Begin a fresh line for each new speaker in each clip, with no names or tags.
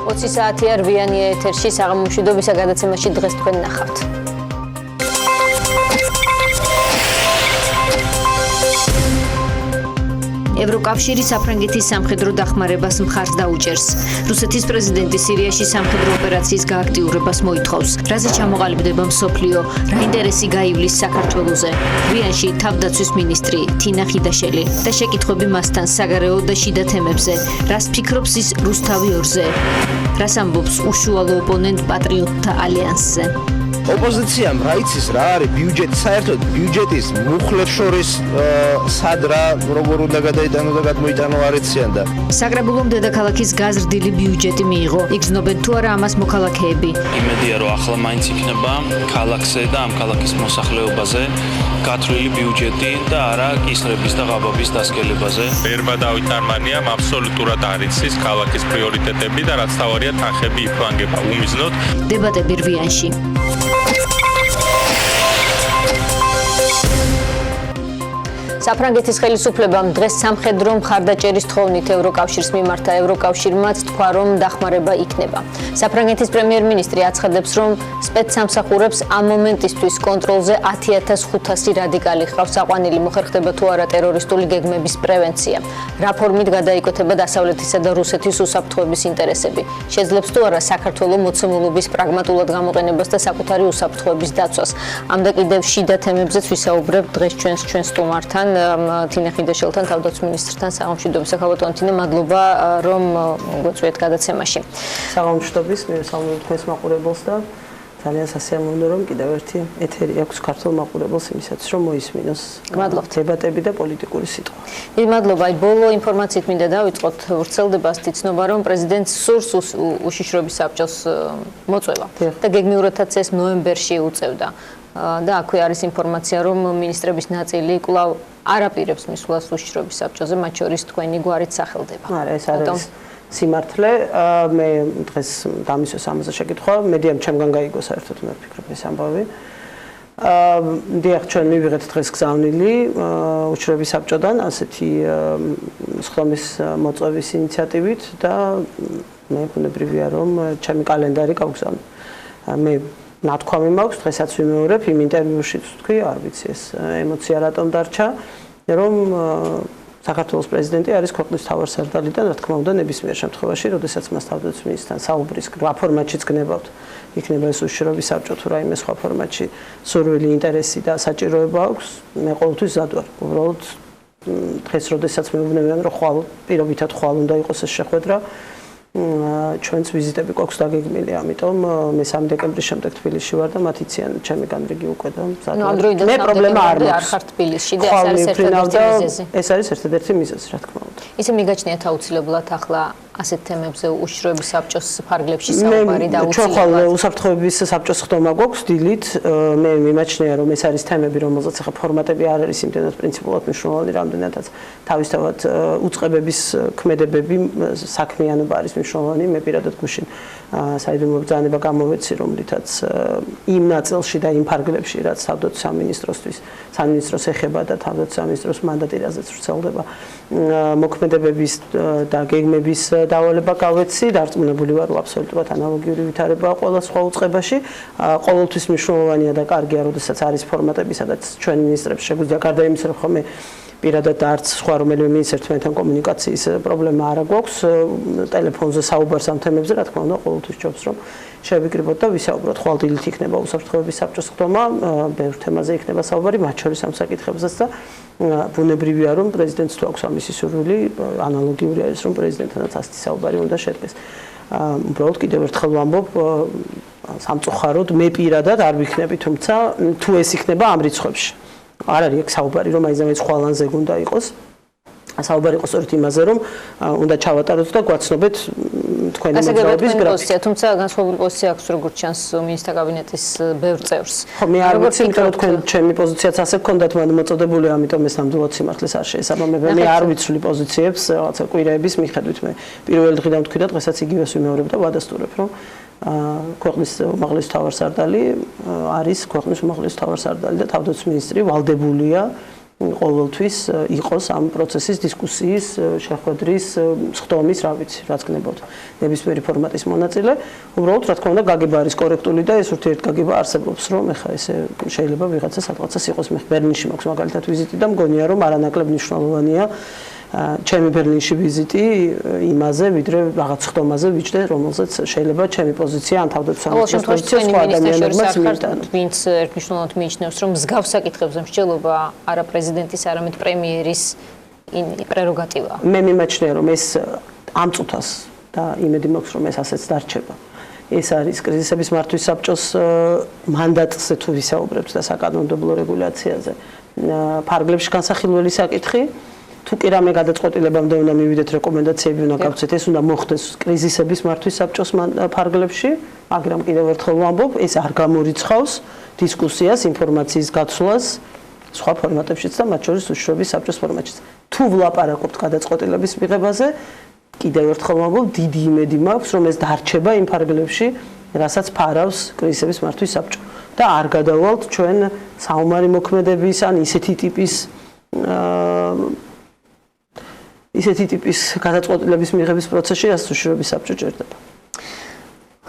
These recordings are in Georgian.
20 საათია რვიანი ეთერში საღამომშვიდობისა გადაცემაში დღეს თქვენ ნახავთ. ევროკავშირი საფრანგეთის სამხედრო დახმარებას მხარს დაუჭერს. რუსეთის პრეზიდენტი სირიაში სამხედრო ოპერაციის გააქტიურებას მოითხოვს, რაზე ჩამოყალიბდება მსოფლიო, რა ინტერესი გაივლის საქართველოზე. რვიანში თავდაცვის მინისტრი თინა ხიდაშელი და შეკითხვები მასთან საგარეო და შიდა თემებზე. რას ფიქრობს ის რუსთავი ორზე? რას ამბობს უშუალო ოპონენტ პატრიოტთა ალიანსზე?
ოპოზიციამ რა იცის რა არის ბიუჯეტი საერთოდ ბიუჯეტის მუხლებს შორის სად რა როგორ უნდა გადაიტანო და გადმოიტანო არ იციან და
საკრებულომ დედაქალაქის გაზრდილი ბიუჯეტი მიიღო. იგრძნობენ თუ არა ამას მოქალაქეები.
იმედია რომ ახლა მაინც იქნება ქალაქზე და ამ ქალაქის მოსახლეობაზე გათვლილი ბიუჯეტი და არა კისრების და ღაბების დასკელებაზე.
ბერმა დავით არმანიამ აბსოლუტურად არ იცის ქალაქის პრიორიტეტები და რაც თავარია თანხები იფლანგება უმიზნოდ.
დებატები რვიანში. საფრანგეთის ხელისუფლებამ დღეს სამხედრო მხარდაჭერის თხოვნით ევროკავშირს მიმართა. ევროკავშირმაც თქვა, რომ დახმარება იქნება. საფრანგეთის პრემიერ-მინისტრი აცხადებს, რომ სპეცსამსახურებს ამ მომენტისთვის კონტროლზე 10,500 რადიკალი ჰყავს. საყვანილი მოხერხდება თუ არა ტერორისტული გეგმების პრევენცია. რა ფორმით გადაიკოთება დასავლეთისა და რუსეთის უსაფრთხოების ინტერესები. შეძლებს თუ არა საქართველოს მოცემულობის პრაგმატულად გამოყენებას და საკუთარი უსაფრთხოების დაცვას. ამ და კიდევ შიდა თემებზეც ვისაუბრებთ დღეს ჩვენ სტუმართან. თინა ხიდაშელთან, თავდაცვის მინისტრთან, საღამომშვიდობის ქალბატონ თინა, მადლობა რომ გვეწვიეთ გადაცემაში.
საღამომშვიდობის მივესალმებით თქვენს მაყურებელს და ძალიან სასიამოვნო რომ კიდევ ერთი ეთერი აქვს ქართულ მაყურებელს იმისათვის რომ მოისმინოს დებატები და პოლიტიკური სიტყვა.
მადლობა. ბოლო ინფორმაციით მინდა დავიწყოთ. ვრცელდება ცნობა რომ პრეზიდენტს სურს უშიშროების საბჭოს მოწვევა და გეგმიურადაც ეს ნოემბერში უწევდა. და აქვე არის ინფორმაცია რომ მინისტრების ნაწილი კვლავ არ აპირებს მისვლას უშიშროების საბჭოზე, მათ შორის თქვენი გვარით სახელდება.
არა, ეს არის სიმართლე. მე დღეს დამისვეს ამაზე შეკითხვა, მედიამ ჩემგან გაიგო საერთოდ მე ვფიქრობ ეს ამბავი. დიახ, ჩვენ მივიღეთ დღეს გზავნილი უშიშროების საბჭოდან ასეთი სხდომის მოწვევის ინიციატივით და მე ბუნებრივია რომ ჩემი კალენდარი გავგზავნე. მე ნათქვამი მაქვს, დღესაც ვიმეორებ იმ ინტერვიუშიც ვთქვი, არ ვიცი ეს ემოცია რატომ დარჩა, რომ საქართველოს პრეზიდენტი არის ქვეყნის მთავარსარდალი და რა თქმა უნდა ნებისმიერ შემთხვევაში, როდესაც მას თავდაცვის მინისტრთან საუბრის რა ფორმატშიც გნებავთ, იქნება ეს უშიშროების საბჭო თუ რაიმე სხვა ფორმატში სურვილი, ინტერესი და საჭიროება აქვს, მე ყოველთვის მზად ვარ. უბრალოდ დღეს როდესაც მეუბნებიან, რომ ხვალ პირობითად ხვალ უნდა იყოს ეს შეხვედრა, ჩვენც ვიზიტები გვაქვს დაგეგმილი, ამიტომ მე 3 დეკემბრის შემდეგ თბილისში ვარ და მათ იციან ჩემი განრიგი უკვე და
მე პრობლემა არ ხარ თბილისში და ეს არის ერთადერთი მიზეზი.
ეს არის ერთადერთი მიზეზი, რა თქმა უნდა.
ისე მიგაჩნიათ აუცილებლად ახლა ასეთ თემებზე უშიშროების საბჭოს ფარგლებში საუბარი და
უცილებლად. ჩვენ უსაფრთხოების საბჭოს ხდომა გვაქვს დილით, მე მიმაჩნია რომ ეს არის თემები, რომელზეც ახლა ფორმატები არ არის იმდენად პრინციპულად მნიშვნელოვანი, რამდენადაც თავისთავად უწყებების ქმედებები, საქმიანობა არის მნიშვნელოვანი. მე პირადად გუშინ საიდუმლო ბრძანება გამოვეცი, რომლითაც იმ ნაწილში და იმ ფარგლებში, რაც თავდაცვის სამინისტროსთვის, სამინისტროს ეხება და თავდაცვის სამინისტროს მანდატი, რაზეც ვრცელდება მოქმედებების და გეგმების დავალება გავეცი, დარწმუნებული ვარ, რომ აბსოლუტურად ანალოგიური ვითარებაა ყველა სხვა უწყებაში. ყოველთვის მნიშვნელოვანია და კარგია, როდესაც არის ფორმატები, სადაც ჩვენ მინისტრებს შეგვიძლია გარდა იმისა, რომ ხომ პირადად და არც სხვა რომელიმე მინისტრ ერთმანეთთან კომუნიკაციის პრობლემა არ აქვს, ტელეფონზე საუბარს ამ თემებზე, რა თქმა უნდა, ყოველთვის ჯობს რომ შევიკრიბოთ და ვისაუბროთ. ხვალ დილით იქნება უსაფრთხოების საბჭოს ხდომა, ბევრ თემაზე იქნება საუბარი, მათ შორის ამ საკითხებზეც და ბუნებრივია რომ პრეზიდენტს თუ აქვს ამისი სურვილი, ანალოგიური არის რომ პრეზიდენტთანაც ასეთი საუბარი უნდა შედგეს. უბრალოდ კიდევ ერთხელ ვამბობ, სამწუხაროდ მე პირადად არ ვიქნები, თუმცა თუ ეს იქნება ამ რიცხვებში. არ არის ეგ საუბარი რომ აიზამეც ხვალანზე უნდა იყოს. საუბარი იყოს სწორედ იმაზე რომ უნდა ჩავატაროთ და გვაცნობეთ თქვენი მოძრაობის გრაფიკი.
თუმცა განსხვავებული პოზიცია აქვს როგორც ჩანს მინისტრთა კაბინეტის ბევრ წევრს.
ხო, მე არ ვიცი, იმიტომ რომ თქვენ ჩემი პოზიციაც ასე გქონდათ, მან მოწოდებული, ამიტომ ეს ნამდვილად სიმართლეს არ შეესაბამება. მე არ ვიცვლი პოზიციებს, რაღაცა კვირეების მიხედვით მე პირველ დღიდან ვთქვი და დღესაც იგივეს ვიმეორებ და ვადასტურებ, რომ ქვეყნის უმაღლესი მთავარსარდალი არის ქვეყნის უმაღლესი მთავარსარდალი და თავდაცვის მინისტრი ვალდებულია ყოველთვის იყოს ამ პროცესის დისკუსიის, შეხვედრის, სხდომის, რა ვიცი, რაც გნებავთ. ნებისმიერი ფორმატის მონაწილე, უბრალოდ რა თქმა უნდა გაგება არის კორექტული და ეს ურთიერთგაგება არსებობს, რომ ეხა ესე შეიძლება ვიღაცა სადღაცას იყოს. მე ბერლინში მაქვს მაგალითად ვიზიტი და მგონია რომ არანაკლებ მნიშვნელოვანია ჩემი ბერლინში ვიზიტი იმაზე, ვიდრე რაღაც სხდომაზე ვიჯდე, რომელზეც შეიძლება ჩემი პოზიცია ან თავდაცვის პოზიცია სხვა ადამიანებმაც მიიტანონ.
ვინც ერთნიშნულად მიიჩნევს, რომ მსგავს საკითხებზე მსჯელობა არა პრეზიდენტის, არამედ პრემიერის პრეროგატივაა.
მე მიმაჩნია, რომ ეს ამ წუთას და იმედი მაქვს, რომ ეს ასეც დარჩება. ეს არის კრიზისების მართვის საბჭოს მანდატზე თუ ვისაუბრებთ და საკანონმდებლო რეგულაციაზე. ფარგლებში განსახილველი საკითხი თუ კი რამე გადაწყვეტილებამდე უნდა მივიდეთ რეკომენდაციები უნდა გავცეთ ეს უნდა მოხდეს კრიზისების მართვის საბჭოს ფარგლებში მაგრამ კიდევ ერთხელ ვამბობ ეს არ გამორიცხავს დისკუსიას ინფორმაციის გაცვლას სხვა ფორმატებშიც და მათ შორის უშუალოდ საბჭოს ფორმატშიც თუ ვლაპარაკობთ გადაწყვეტილების მიღებაზე კიდევ ერთხელ ვამბობ დიდი იმედი მაქვს რომ ეს დარჩება იმ ფარგლებში რასაც ფარავს კრიზისების მართვის საბჭო და არ გადავალთ ჩვენ საომარი მოქმედების ან ისეთი ტიპის გადაწყვეტილების მიღების პროცესში რაც უშუალოდ საბჭო ჭირდება.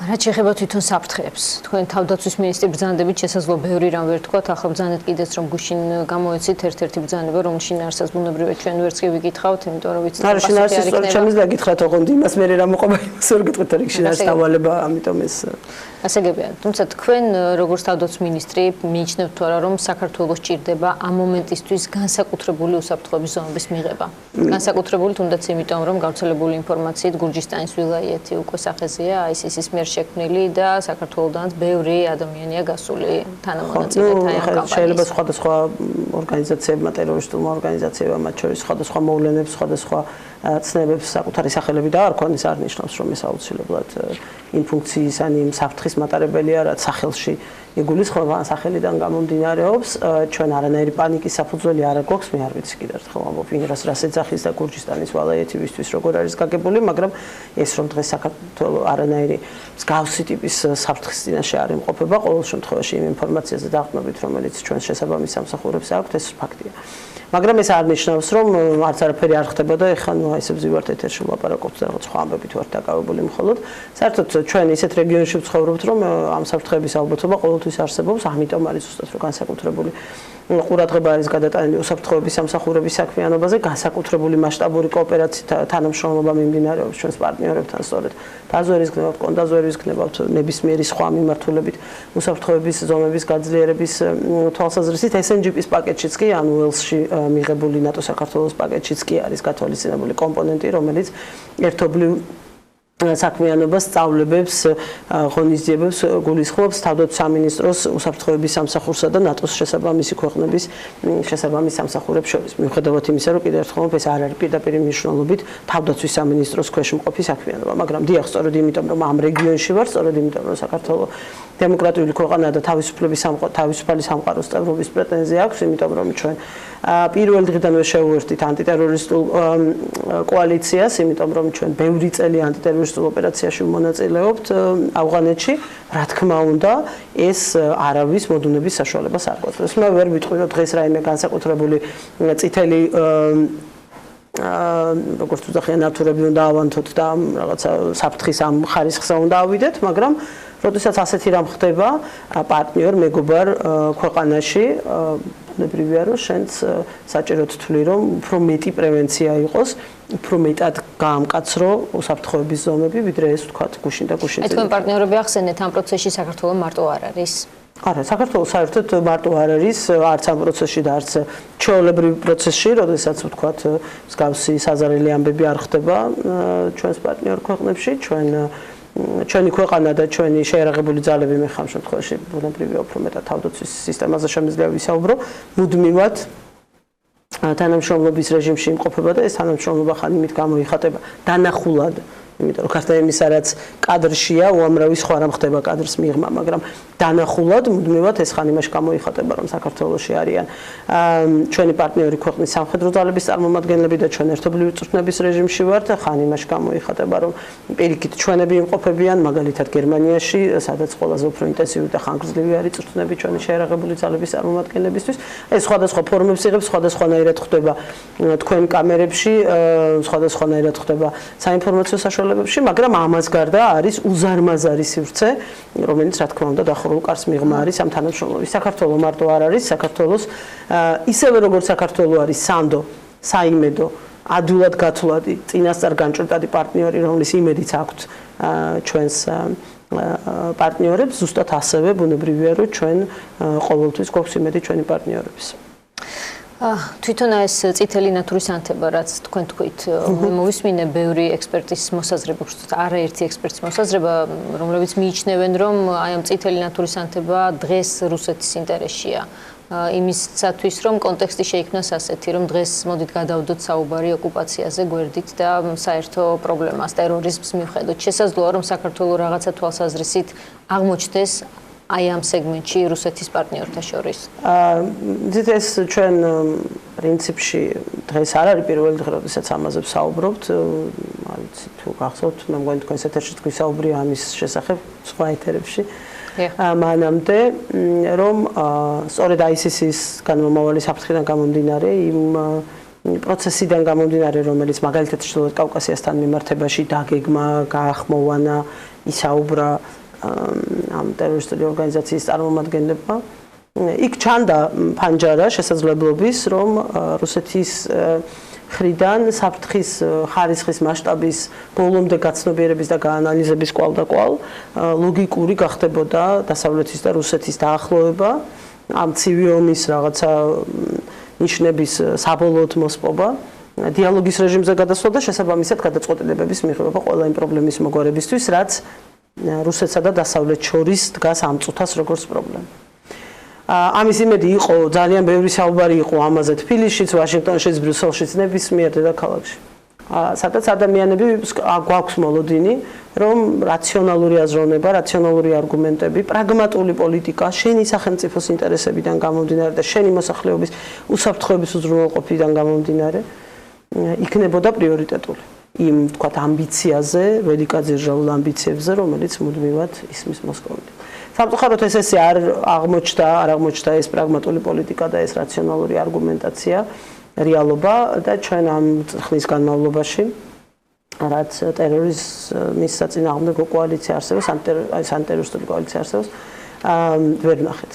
რაც შეეხება თვითონ საფრთხეებს, თქვენ თავდაცვის მინისტრი ბრძანდებით შესაძლოა ბევრი რამ ვერ თქვათ, ახლა ბრძანდეთ კიდეც რომ გუშინ გამოეცით ერთ-ერთი ბრძანება, რომელშინ არსას ბუნებრივად ჩვენ ვერც კი ვიკითხავთ, იმიტომ რომ ვიცით
პასუხი არ იქნება. შემიძლია გითხრათ ოღონდ იმას მე რა მოყვება იმას ვერ გითხრათ, რიგში არის დავალება, ამიტომ ეს
ასე გებია. თუმცა თქვენ როგორც თავდაცვის მინისტრი მიიჩნევთ თუ არა რომ საქართველოს ჭირდება ამ მომენტისთვის განსაკუთრებული უსაფრთხოების ზონების მიღება. განსაკუთრებული თუნდაც იმიტომ რომ გავრცელებული ინფორმაციით გურჯისტანის ვილაიეთი უკვე სახეზეა ISIS-ის მიერ შექმნილი და საქართველოდანაც ბევრი ადამიანია გასული თანამონაწილეთა ამ კამპანიას.
შეიძლება სხვადასხვა ორგანიზაციებმა, ტერორისტულმა ორგანიზაციებმა, მათ შორის სხვადასხვა მოვლენებს, სხვადასხვა ცნებებს საკუთარი სახელები დაარქვან, ეს არ ნიშნავს რომ ეს აუცილებლად იმ ფუნქციის ან იმ საფრთხის მატარებელია, რაც სახელში იგულისხმება, ან სახელიდან გამომდინარეობს, ჩვენ არანაირი პანიკის საფუძველი არ გვაქვს, მე არ ვიცი კიდევ ერთხელ ვამბობ, ვინრას რას ეძახის და გურჯისტანის ვალაიეთისთვის როგორ არის გაგებული, მაგრამ ეს რომ დღეს საქართველოს არანაირი მსგავსი ტიპის საფრთხის წინაშე არ იმყოფება, ყოველ შემთხვევაში იმ ინფორმაციაზე დაყრდნობით, რომელიც ჩვენს შესაბამის სამსახურებს აქვს, ეს ფაქტია. მაგრამ ეს არ ნიშნავს, რომ არც არაფერი არ ხდება და ეხლა ნუ აი ესე ვზივართ ეთერში ვლაპარაკობთ და რაღაც სხვა ამბებით ვართ დაკავებული მხოლოდ. საერთოდ ჩვენ ისეთ რეგიონში ვცხოვრობთ, რომ ამ საფრთხეების ალბათობა ყოველთვის არსებობს, ამიტომ არის ზუსტად რომ განსაკუთრებული ყურადღება არის გადატანილი უსაფრთხოების სამსახურების საქმიანობაზე, განსაკუთრებული მასშტაბური კოოპერაციით თანამშრომლობა მიმდინარეობს ჩვენს პარტნიორებთან სწორედ დაზვერის გნებავთ, კონდაზვერის გნებავთ, ნებისმიერი სხვა მიმართულებით უსაფრთხოების ზომების გაძლიერების თვალსაზრისით SNGP-ის პაკეტშიც კი ან უელსში მიღებული ნატო საქართველოს პაკეტშიც კი არის გათვალისწინებული კომპონენტი, რომელიც ერთობლივ საქმიანობას სწავლებებს, ღონისძიებებს გულისხმობს თავდაცვის სამინისტროს უსაფრთხოების სამსახურსა და ნატოს შესაბამისი ქვეყნების შესაბამის სამსახურებს შორის. მიუხედავად იმისა, რომ კიდევ ერთხელ ეს არ არის პირდაპირ მნიშვნელობით თავდაცვის სამინისტროს ქვეშ მყოფი საქმიანობა, მაგრამ დიახ, სწორედ იმიტომ, რომ ამ რეგიონში ვარ, სწორედ იმიტომ, რომ საქართველოს დემოკრატიული ქვეყანაა და თავისუფალი სამყაროს წევრობის პრეტენზია აქვს, იმიტომ რომ ჩვენ პირველ დღიდანვე შევუერთდით ანტიტერორისტულ კოალიციას, იმიტომ რომ ჩვენ ბევრი წელი ანტიტერორისტულ ოპერაციაში ვმონაწილეობთ ავღანეთში, რა თქმა უნდა, ეს არავის მოდუნების საშუალებას არ გვაძლევს. მე ვერ ვიტყვი, რომ დღეს რაიმე განსაკუთრებული წითელი როგორც ვთქვი, ნატურები უნდა ავანთოთ და რაღაცა საფრთხის ამ ხარისხზე უნდა ავიდეთ, მაგრამ როდესაც ასეთი რამ ხდება პარტნიორ მეგობარ ქვეყანაში, ბუნებრივია რომ შენც საჭიროდ თვლი რომ უფრო მეტი პრევენცია იყოს, უფრო მეტად გაამკაცრო უსაფრთხოების ზომები, ვიდრე ეს ვთქვა გუშინ და გუშინ.
თქვენ პარტნიორები ახსენეთ ამ პროცესში საქართველოს მარტო არ არის.
არა, საქართველოს საერთოდ მარტო არ არის, არც ამ პროცესში და არც ჩვეულებრივ პროცესში, როდესაც ვთქვათ მსგავსი საზარელი ამბები არ ხდება ჩვენს პარტნიორ ქვეყნებში, ჩვენი ქვეყანა და ჩვენი შეერაღებული ძალები მე ხამ შემთხვევაში ბუნებრივია უფრო მეტად თავდაცვის სისტემაზე შემიძლია ვისაუბრო, მუდმივად თანამშრომლობის რეჟიმში იმყოფება და ეს თანამშრომლობა ხან იმით გამოიხატება დანახულად იმიტომ რომ გარდა იმისა, რაც კადრშია, უამრავი სხვა რამ ხდება კადრს მიღმა, მაგრამ დანახულად მუდმივად ეს ხან იმაში გამოიხატება, რომ საქართველოში არიან ჩვენი პარტნიორი ქვეყნის სამხედრო ძალების წარმომადგენლები და ჩვენ ერთობლივი წვრთნების რეჟიმში ვართ, ხან იმაში გამოიხატება, რომ პირიქით ჩვენები იმყოფებიან, მაგალითად გერმანიაში, სადაც ყველაზე უფრო ინტენსიური და ხანგრძლივი არის წვრთნები ჩვენი შეერაღებული ძალების წარმომადგენლებისთვის. ეს სხვადასხვა ფორმებს იღებს, სხვადასხვანაირად ხდება თქვენ კამერებში, სხვადასხვანაირად ხდება საინფორმაციო საშუალებებში, მაგრამ ამას გარდა არის უზარმაზარი სივრცე, რომელიც რა თქმა უნდა დახურულ კარს მიღმა არის ამ თანამშრომლობის. საქართველოს მარტო არ არის, საქართველოს ისევე როგორც საქართველოს არის სანდო, საიმედო, ადვილად გათვლადი, წინასწარ განჭრიტადი პარტნიორი, რომლის იმედიც აქვთ ჩვენს პარტნიორებს, ზუსტად ასევე ბუნებრივია, რომ ჩვენ ყოველთვის გვაქვს იმედი ჩვენი პარტნიორების.
თვითონ ეს წითელი ნათურის ანთება, რაც თქვენ თქვით, მოვისმინე ბევრი ექსპერტის მოსაზრება, არაერთი ექსპერტის მოსაზრება, რომლებიც მიიჩნევენ, რომ აი ამ წითელი ნათურის ანთება დღეს რუსეთის ინტერესშია. იმისათვის, რომ კონტექსტი შეიქმნას ასეთი, რომ დღეს მოდით გადავდოთ საუბარი ოკუპაციაზე გვერდით და საერთო პრობლემას, ტერორიზმს მივხედოთ. შესაძლოა, რომ საქართველოს რაღაცა თვალსაზრისით აღმოჩნდეს აი ამ სეგმენტში რუსეთის პარტნიორთა შორის.
ეს ჩვენ პრინციპში დღეს არ არის პირველი დღე, როდესაც ამაზე ვსაუბრობთ. ვიცი თუ გახსოვთ, მე მგონი თქვენს ეთერში გვისაუბრია ამის შესახებ სხვა ეთერებში. მანამდე რომ სწორედ ISIS-ის განმომავალი საფრთხიდან გამომდინარე, იმ პროცესიდან გამომდინარე, რომელიც მაგალითად ჩრდილოეთ კავკასიასთან მიმართებაში დაგეგმა, გაახმოვანა, ისაუბრა ამ ტერორისტული ორგანიზაციის წარმომადგენლებმა. იქ ჩანდა ფანჯარა შესაძლებლობის, რომ რუსეთის ხრიდან საფრთხის ხარისხის მასშტაბის ბოლომდე გაცნობიერების და გაანალიზების კვალ და კვალ ლოგიკური გახდებოდა დასავლეთის და რუსეთის დაახლოება, ამ ცივი ომის რაღაცა ნიშნების საბოლოოდ მოსპობა, დიალოგის რეჟიმზე გადასვლა და შესაბამისად გადაწყვეტილებების მიღება ყველა იმ პრობლემის მოგვარებისთვის, რაც რუსეთსა და დასავლეთს შორის დგას ამ წუთას როგორც პრობლემა. ამის იმედი იყო, ძალიან ბევრი საუბარი იყო ამაზე თბილისშიც, ვაშინგტონშიც, ბრიუსელშიც, ნებისმიერ დედაქალაქში. სადაც ადამიანები გვაქვს მოლოდინი, რომ რაციონალური აზროვნება, რაციონალური არგუმენტები, პრაგმატული პოლიტიკა, შენი სახელმწიფოს ინტერესებიდან გამომდინარე და შენი მოსახლეობის უსაფრთხოების უზრუნველყოფიდან გამომდინარე, იქნებოდა პრიორიტეტული. იმ თქვათ ამბიციაზე, ველიკაძირჟაულ ამბიციებზე, რომელიც მუდმივად ისმის მოსკოვიდან. სამწუხაროდ ეს არ აღმოჩნდა ეს პრაგმატული პოლიტიკა და ეს რაციონალური არგუმენტაცია, რეალობა და ჩვენ ამ ხნის განმავლობაში, რაც ტერორიზმის საწინააღმდეგო კოალიცია არსებობს, ანტიტერორისტული კოალიცია არსებობს, ვერ ვნახეთ.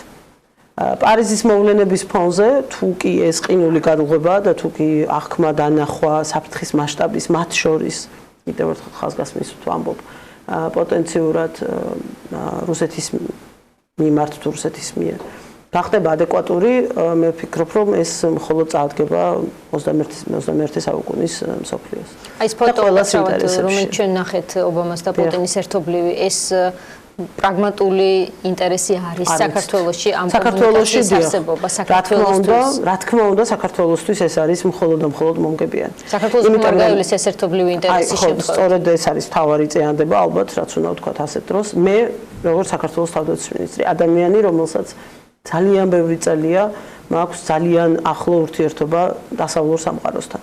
პარიზის მოვლენების ფონზე თუ კი ეს ყინული გარუღება და თუ კი აღქმა დანახვა საფრთხის მასშტაბის მათ შორის, კიდევ ერთხელ ხაზგასმის თუ ამბობ, პოტენციურად რუსეთის მიმართ თუ რუსეთის მიერ გახდება ადეკვატური, მე ვფიქრობ, რომ ეს მხოლოდ წაადგება 21 საუკუნის მსოფლიოს.
აი ეს ფოტო, რომელიც ჩვენ ნახეთ ობამას და პუტინის ერთობლივი, ეს პრაგმატული ინტერესი არის საქართველოში ამ კომუნიკაციის არსებობა საქართველოსთვის.
რა თქმა უნდა, საქართველოსთვის ეს არის მხოლოდ და მხოლოდ მომგებიანი.
საქართველოს მომგებლის ეს ერთობლივი ინტერესი შემთხვევით.
სწორედ ეს არის თავარი წეანდება, ალბათ, რაც უნდა ვთქვათ ასეთ დროს. მე, როგორც საქართველოს თავდაცვის მინისტრი, ადამიანი, რომელსაც ძალიან ბევრი წელია მაქვს ძალიან ახლო ურთიერთობა დასავლურ სამყაროსთან,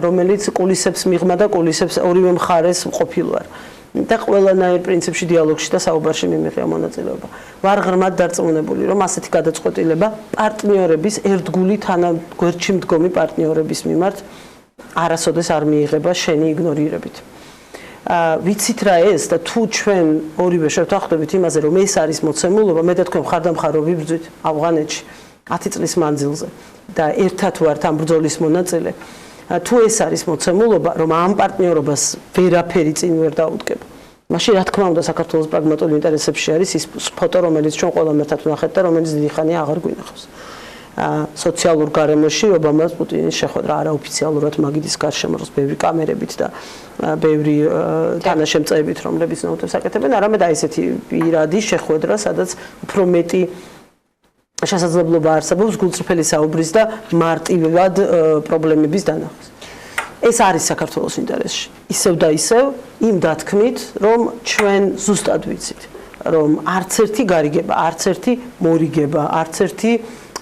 რომელიც კულისებს მიღმა და კულისებს ორივე მხარეს ყოფილ ვარ. და ყველანაირ პრინციპში დიალოგში და საუბარში მიმიღია მონაწილეობა. ვარ ღრმად დარწმუნებული, რომ ასეთი გადაწყვეტილება პარტნიორების ერთგული თანაგვერდში მდგომი პარტნიორების მიმართ არასოდეს არ მიიღება შენი იგნორირებით. ვიცით რა ეს და თუ ჩვენ ორივე შევთანხმდებით იმაზე, რომ ეს არის მოცემულობა, მე და თქვენ მხარდამხარო ვიბრძვით ავღანეთში 10 წლის მანძილზე და ერთად ვართ ამ ბრძოლის მონაწილე. თუ ეს არის მოცემულობა, რომ ამ პარტნიორობას ვერაფერი წინ ვერ დაუდგება. მაშინ რა თქმა უნდა საქართველოს პრაგმატული ინტერესებში არის ის ფოტო, რომელიც ჩვენ ყველამ ერთად ვნახეთ და რომელიც დიდი ხანია აღარ გვინახავს. სოციალურ გარემოში ობამას პუტინის შეხვედრა არაოფიციალურად მაგიდის გარშემო ბევრი კამერებით და ბევრი თანაშემწეებით, რომლებიც ნოუთებს აკეთებენ, არამედ აი ესეთი პირადი შეხვედრა, სადაც უფრო მეტი შესაძლებლობა არსებობს გულწრფელი საუბრის და მარტივად პრობლემების დანახვის. ეს არის საქართველოს ინტერესში. ისევ და ისევ იმ დათქმით, რომ ჩვენ ზუსტად ვიცით, რომ არც ერთი გარიგება, არც ერთი მორიგება, არც ერთი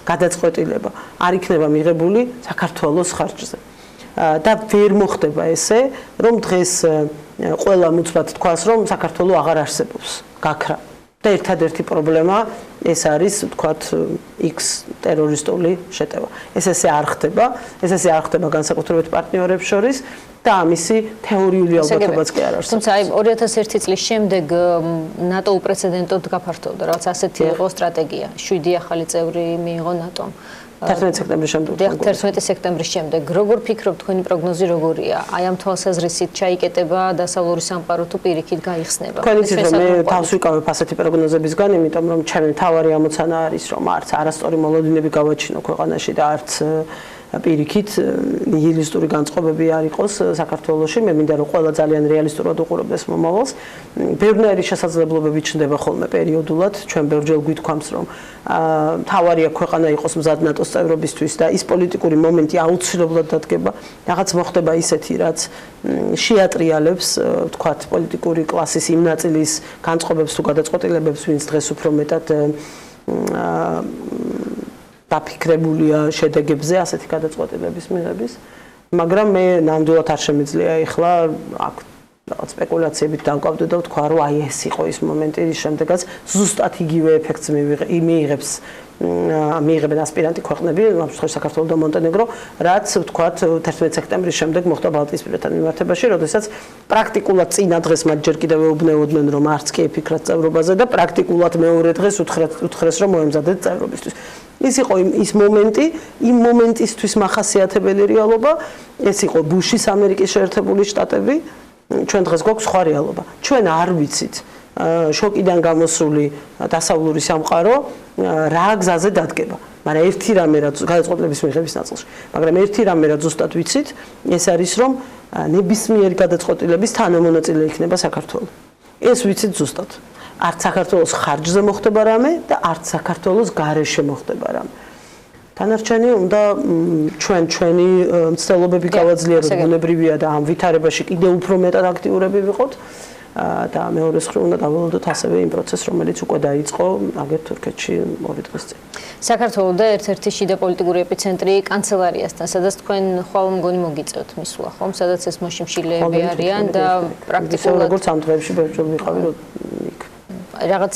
გადაწყვეტილება არ იქნება მიღებული საქართველოს ხარჯზე. და ვერ მოხდება ესე, რომ დღეს ყველა მუცბად თქვას, რომ საქართველოს აღარ არსებობს გაქრა. და ერთადერთი პრობლემა ეს არის, ვთქვათ, X ტერორისტული შეტევა. ეს ესე არ ხდება, ეს ესე არ ხდება განსაკუთრებით პარტნიორებს შორის და ამისი თეორიული ალბათობაც კი არ არსებობს.
თუმცა აი 2001 წლის შემდეგ ნატო უპრეცედენტოდ გაფართოვდა, რაც ასეთი იყო სტრატეგია. 7 ახალი წევრი მიიღო ნატომ.
11 სექტემბრის შემდეგ.
11 სექტემბრის შემდეგ. როგორ ფიქრობთ, თქვენი პროგნოზი როგორია? აი ამ თვალსაზრისით ჩაიკეტება დასავლური სამყარო თუ პირიქით გაიხსნება?
თქვენ იცით, რომ მე თავს ვიკავებ ასეთი პროგნოზებისგან, იმიტომ რომ ჩემი მთავარი ამოცანა არის, რომ არც არასწორი მოლოდინები გავაჩინო ქვეყანაში და არც პირიქით ნიჰილისტური განწყობები არ იყოს საქართველოში. მე მინდა რომ ყველა ძალიან რეალისტურად უყურებდეს მომავალს. ბევრნაირი შესაძლებლობები ჩნდება ხოლმე პერიოდულად. ჩვენ ბევრჯერ გვითქვამს, რომ თავარია ქვეყანა იყოს მზად ნატოს წევრობისთვის და ის პოლიტიკური მომენტი აუცილებლად დადგება. რაღაც მოხდება ისეთი, რაც შეატრიალებს, ვთქვათ, პოლიტიკური კლასის იმ ნაწილის განწყობებს თუ გადაწყვეტილებებს, ვინც დღეს უფრო მეტად დაფიქრებულია შედეგებზე ასეთი გადაწყვეტილების მიღების, მაგრამ მე ნამდვილად არ შემიძლია ახლა აქ რაღაც სპეკულაციებით დავკავდე და ვთქვა, რომ აი ეს იყო ის მომენტი, რის შემდეგაც ზუსტად იგივე ეფექტს მიიღებენ ასპირანტი ქვეყნები, όπως საქართველო და მონტენეგრო, რაც ვთქვათ 11 სექტემბრის შემდეგ მოხდა ბალტიისპირეთთან მიმართებაში, როდესაც პრაქტიკულად წინა დღეს მათ ჯერ კიდევ ეუბნეოდნენ, რომ არც კი ეფიქრათ წევრობაზე და პრაქტიკულად მეორე დღეს უთხრეს, რომ მოემზადეთ წევრობისთვის. ის იყო ის მომენტი, იმ მომენტისთვის მახასიათებელი რეალობა, ეს იყო ბუშის ამერიკის შეერთებული შტატები, ჩვენ დღეს გვაქვს სხვა რეალობა. ჩვენ არ ვიცით შოკიდან გამოსული დასავლური სამყარო რა გზაზე დადგება. მაგრამ ერთი რამე რაც გადაწყვეტილების მიღების ნაწილში, მაგრამ ერთი რამე რაც ზუსტად ვიცით, ეს არის რომ ნებისმიერი გადაწყვეტილების თანამონაწილე იქნება საქართველო. ეს ვიცით ზუსტად. არც საქართველოს ხარჯზე მოხდება რამე და არც საქართველოს გარეშე მოხდება რამე. თანარჩენი უნდა ჩვენი მცდელობები გავაძლიეროთ, ბუნებრივია და ამ ვითარებაში კიდევ უფრო მეტად აქტიურები ვიყოთ და მეორეს მხრივ უნდა დავალოდოთ ასევე იმ პროცესს, რომელიც უკვე დაიწყო აგერ თურქეთში 2 დღის წინ.
საქართველოს და ერთ-ერთი შიდა პოლიტიკური ეპიცენტრი კანცელარიასთან, სადაც თქვენ ხვალ მგონი მოგიწევთ მისვლა, ხომ? სადაც ეს მოშიმშილეები არიან და პრაქტიკულად
როგორც ამ დღეებში ბევრჯერ ვიყავი რომ
რაღაც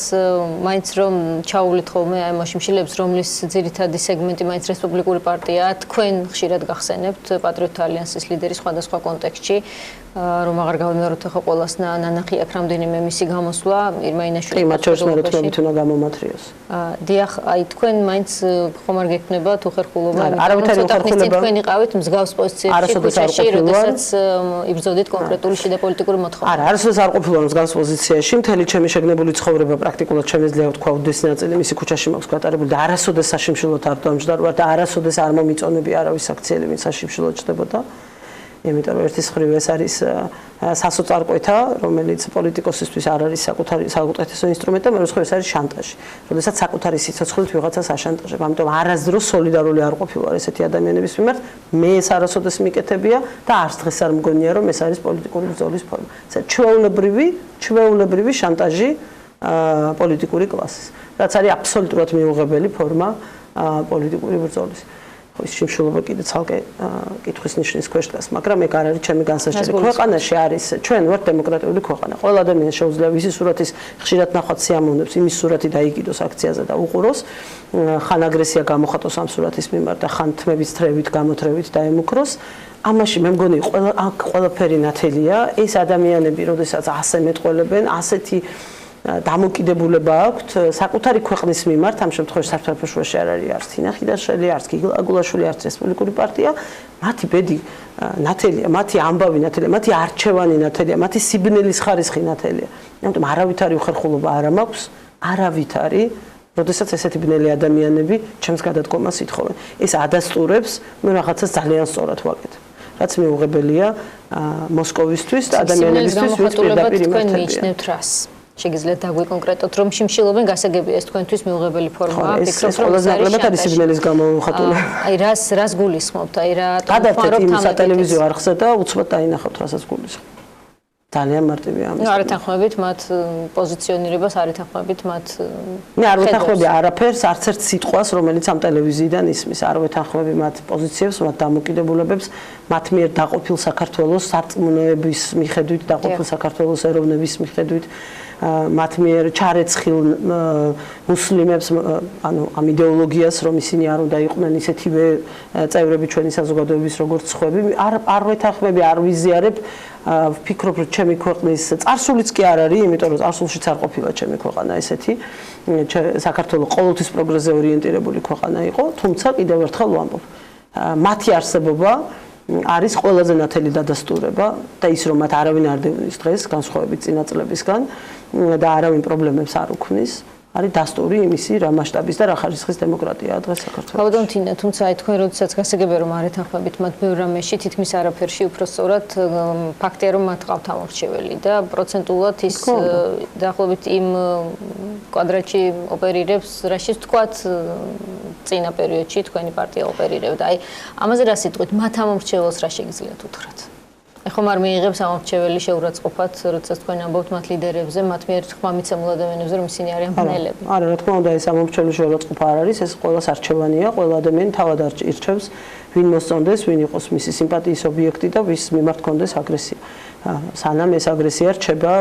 მაინც რომ ჩაუვლით ხოლმე აი მოშიმშილეებს, რომლის ძირითადი სეგმენტი მაინც რესპუბლიკური პარტიაა, თქვენ ხშირად გახსენებთ პატრიოტთა ალიანსის ლიდერი სხვადასხვა კონტექსტში, რომ აღარ გავიმეოროთ ახლა ყველას ნანახი აქ რამდენიმე მისი გამოსვლა ირმაინაშვილის
კი, მათ შორის მე რთმებით უნდა გამომათრიოს.
დიახ, აი თქვენ მაინც ხომ არ გექნება თუ ხერხულობა,
არავითარი ხერხულობა
თქვენ იყავით მსგავს პოზიციებში, ქუჩაში, როდესაც იბრძოდით კონკრეტული შიდა პოლიტიკური მოთხოვნა.
არა, არასოდეს არ ყოფილა მსგავს პოზიციაში, მთელი ჩემი შეგნებული ცხოვრება პრაქტიკულად შემიძლია ვთქვა უდიდესი ნაწილი მისი ქუჩაში მაქვს გატარებული და არასოდეს საშიმშილოდ არ დამჯდარვარ და არასოდეს არ მომიწონები არავის აქციელი, ვინც საშიმშილოდ ჩდებოდა. იმიტომ რომ ერთის მხრივ ეს არის სასოწარკვეთა, რომელიც პოლიტიკოსისთვის არ არის საკუთარ ინსტრუმენტი და მეორე მხრივ ეს არის შანტაჟი. როდესაც საკუთარი სიცოცხლით ვიღაცას აშანტაჟებ. ამიტომ არასდროს სოლიდარული არ ყოფილვარ ესეთი ადამიანების მიმართ. მე ეს არასოდეს მიკეთებია და არც დღეს არ მგონია რომ ეს არის პოლიტიკური ბრძოლის ფორმა. ეს ჩვეულებრივი შანტაჟი პოლიტიკური კლასის. რაც არის აბსოლუტურად მიუღებელი ფორმა პოლიტიკური ბრძოლის. ის შიმშილობა კიდე ცალკე კითხვის ნიშნის ქვეშ დგას, მაგრამ ეგ არ არის ჩემი განსაჩენი. ქვეყანაში არის, ჩვენ ვართ დემოკრატიული ქვეყანა. ყველა ადამიანს შეუძლია ვისი სურათის ხშირად ნახვაც სიამოვნებს, იმის სურათი დაიკიდოს აქციაზე და უყუროს, ხან აგრესია გამოხატოს ამ სურათის მიმართ და ხან თმების თრევით, გამოთრევით დაემუქროს. ამაში მე მგონი ყველაფერი ნათელია. ეს ადამიანები, როდესაც ასე მეტყველებენ, ასეთი დამოკიდებულება აქვთ საკუთარი ქვეყნის მიმართ, ამ შემთხვევაში საქართველოში არ არის არც თინა ხიდაშელი, არც გიგო აგულაშვილი, არც რესპუბლიკური პარტია, მათი ბედი ნათელია, მათი ამბავი ნათელია, მათი არჩევანი ნათელია, მათი სიბნელის ხარისხი ნათელია. ამიტომ არავითარი უხერხულობა არ მაქვს, არავითარი, როდესაც ესეთი ბნელი ადამიანები ჩემს გადადგომას ითხოვენ. ეს ადასტურებს მე რაღაცას ძალიან სწორად ვაკეთებ. რაც მიუღებელია მოსკოვისთვის და ადამიანებისთვის, ვინც პირდაპირ იმართებიან.
მიიჩნევთ რას? შეგიძლიათ დაგვიკონკრეტოთ, რომ შიმშილობენ გასაგებია ეს თქვენთვის მიუღებელი ფორმაა,
ფიქრობ, რომ ეს ნაკლებად არის სიბნელის გამოვიხატული.
აი რას გულისხმობთ? აი რა
გადავდეთ იმ სატელევიზიო არხზე და უცბად დაინახავთ, რასაც გულისხმობთ. ძალიან მარტივია ამის.
არ ეთანხმებით მათ პოზიციონირებას, არ ეთანხმებით მათ
მე არ ვეთანხმები არაფერს, არც ერთ სიტყვას, რომელიც ამ ტელევიზიიდან ისმის. არ ვეთანხმები მათ პოზიციებს, მათ დამოკიდებულებებს, მათ მიერ დაყოფილ საქართველოს სარწმუნოების მიხედვით, დაყოფილ საქართველოს ეროვნების მიხედვით, მათ მიერ ჩარეცხილ მუსლიმებს, ანუ ამ იდეოლოგიას, რომ ისინი არ უნდა იყვნენ ისეთივე წევრები ჩვენი საზოგადოების როგორც სხვები. არ ვეთანხმები, არ ვიზიარებ. ვფიქრობ, რომ ჩემი ქვეყნის წარსულიც კი არ არის, იმიტომ რომ წარსულშიც არ ყოფილა ჩემი ქვეყანა ესეთი. საქართველოს ყოველთვის პროგრესზე ორიენტირებული ქვეყანა იყო, თუმცა კიდევ ერთხელ ვამბობ, მათი არსებობა არის ყველაზე ნათელი დადასტურება და ის რომ მათ არავინ არ დევნის დღეს განსხვავებით წინა წლებისგან და არავინ პრობლემებს არ უქმნის, არის დასტური იმისი რა მასშტაბის და რა ხარისხის დემოკრატიაა დღეს საქართველოში.
გავდამთინე, თუმცა აი თქვენ როდესაც გასაგებია რომ არ ეთანხმებით მათ ბევრ რამეში, თითქმის არაფერში, უფრო სწორად ფაქტია რომ მათ ყავთ ამორჩეველი და პროცენტულად ის დაახლოებით იმ კვადრატში ოპერირებს, რაშიც თქვათ წინა პერიოდში თქვენი პარტია ოპერირებდა. აი ამაზე რა სიტყვით, მათ ამორჩეველს რა შეგიძლიათ უთხრათ? ეხომ არ მიიღებს ამორჩეველი შეურაცხყოფად, როდესაც თქვენ ამბობთ მათ ლიდერებზე, მათ მიერ ხმამიცემულ ადამიანებზე, რომ ისინი არიან ბნელები.
არა, რა თქმა უნდა, ეს ამორჩეველი შეურაცხყოფა არ არის, ეს ყველას არჩევანია, ყველა ადამიანი თავად ირჩევს, ვინ მოსწონდეს, ვინ იყოს მისი სიმპათიის ობიექტი და ვის მიმართ კონდეს აგრესია. სანამ ეს აგრესია რჩება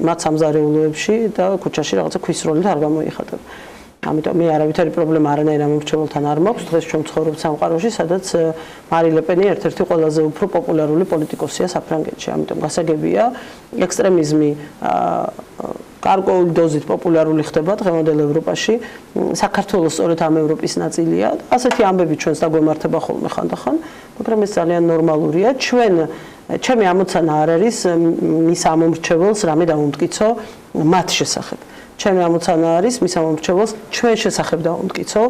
მათ სამზარეულოებში და ქუჩაში რაღაცა ქვის როლით არ გამოიხატება. ამიტომ მე არავითარი პრობლემა არანაირ ამორჩეველთან არ მაქვს. დღეს ჩვენ ვცხოვრობთ სამყაროში, სადაც მარი ლე პენი ერთ-ერთი ყველაზე უფრო პოპულარული პოლიტიკოსია საფრანგეთში. ამიტომ გასაგებია, ექსტრემიზმი გარკვეული დოზით პოპულარული ხდება დღევანდელ ევროპაში. საქართველოს სწორედ ამ ევროპის ნაწილია. ასეთი ამბები ჩვენს დაგვემართება ხოლმე ხანდახან, მაგრამ ეს ძალიან ნორმალურია. ჩემი ამოცანა არ არის მის ამორჩეველს რამე დაუმტკიცო მათ შესახებ. ჩემი ამოცანა არის მის ამორჩეველს ჩვენ შესახებ დაუმტკიცო,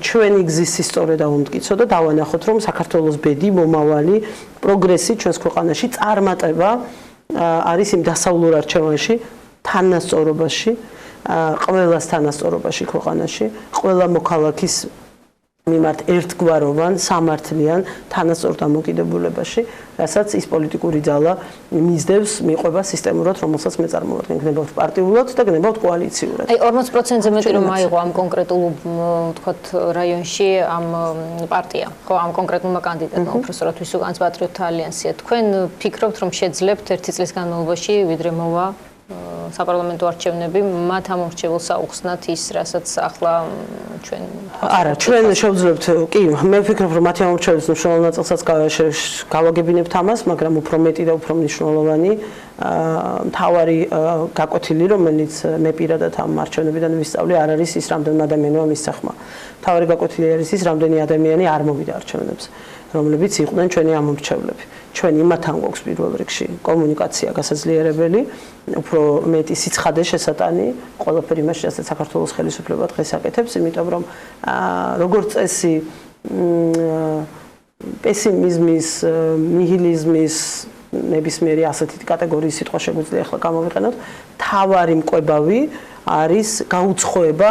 ჩვენი გზის ისტორია დაუმტკიცო და დავანახოთ, რომ საქართველოს ბედი, მომავალი, პროგრესი ჩვენს ქვეყანაში წარმატება არის იმ დასავლურ არჩევანში, თანასწორობაში, ყველას თანასწორობაში ქვეყანაში, ყველა მოქალაქის მიმართ ერთგვაროვან, სამართლიან, თანასწორ დამოკიდებულებაში, რასაც ის პოლიტიკური ძალა მისდევს, მიყვება სისტემურად, რომელსაც მე წარმოვადგენ, გნებავთ პარტიულად და გნებავთ კოალიციურად.
აი 40%-ზე მეტი რომ აიღო ამ კონკრეტულ, თქვათ, რაიონში ამ პარტია, ხო, ამ კონკრეტულმა კანდიდატმა, უბრალოდ ვისო განს პატრიოტთა ალიანსია. თქვენ ფიქრობთ, რომ შეძლებთ ერთი წლის განმავლობაში, ვიდრე მოვა საპარლამენტო არჩევნები, მათ ამორჩეველს აუხსნათ ის, რასაც ახლა ჩვენ
არა, ჩვენ შევძლებთ, კი, მე ვფიქრობ, რომ მათი ამორჩეველის მნიშვნელოვან ნაწილსაც გავაგებინებთ ამას, მაგრამ უფრო მეტი და უფრო მნიშვნელოვანი მთავარი გაკვეთილი, რომელიც მე პირადად ამ არჩევნებიდან ვისწავლე, არ არის ის, რამდენი ადამიანია მისცახმა. მთავარი გაკვეთილი არის ის, რამდენი ადამიანი არ მოვიდა არჩევნებს, რომლებიც იყვნენ ჩვენი ამორჩევლები. ჩვენ იმათან გვაქვს პირველ რიგში კომუნიკაცია გასაძლიერებელი, უფრო მეტი სიცხადე შესატანი, ყველაფერი იმაში, რასაც საქართველოს ხელისუფლება დღეს აკეთებს, იმიტომ რომ როგორც წესი პესიმიზმის, ნიჰილიზმის ნებისმიერი ასეთი კატეგორიის სიტყვა შეგვიძლია ახლა გამოვიყენოთ, თავარი მკვებავი არის გაუცხოება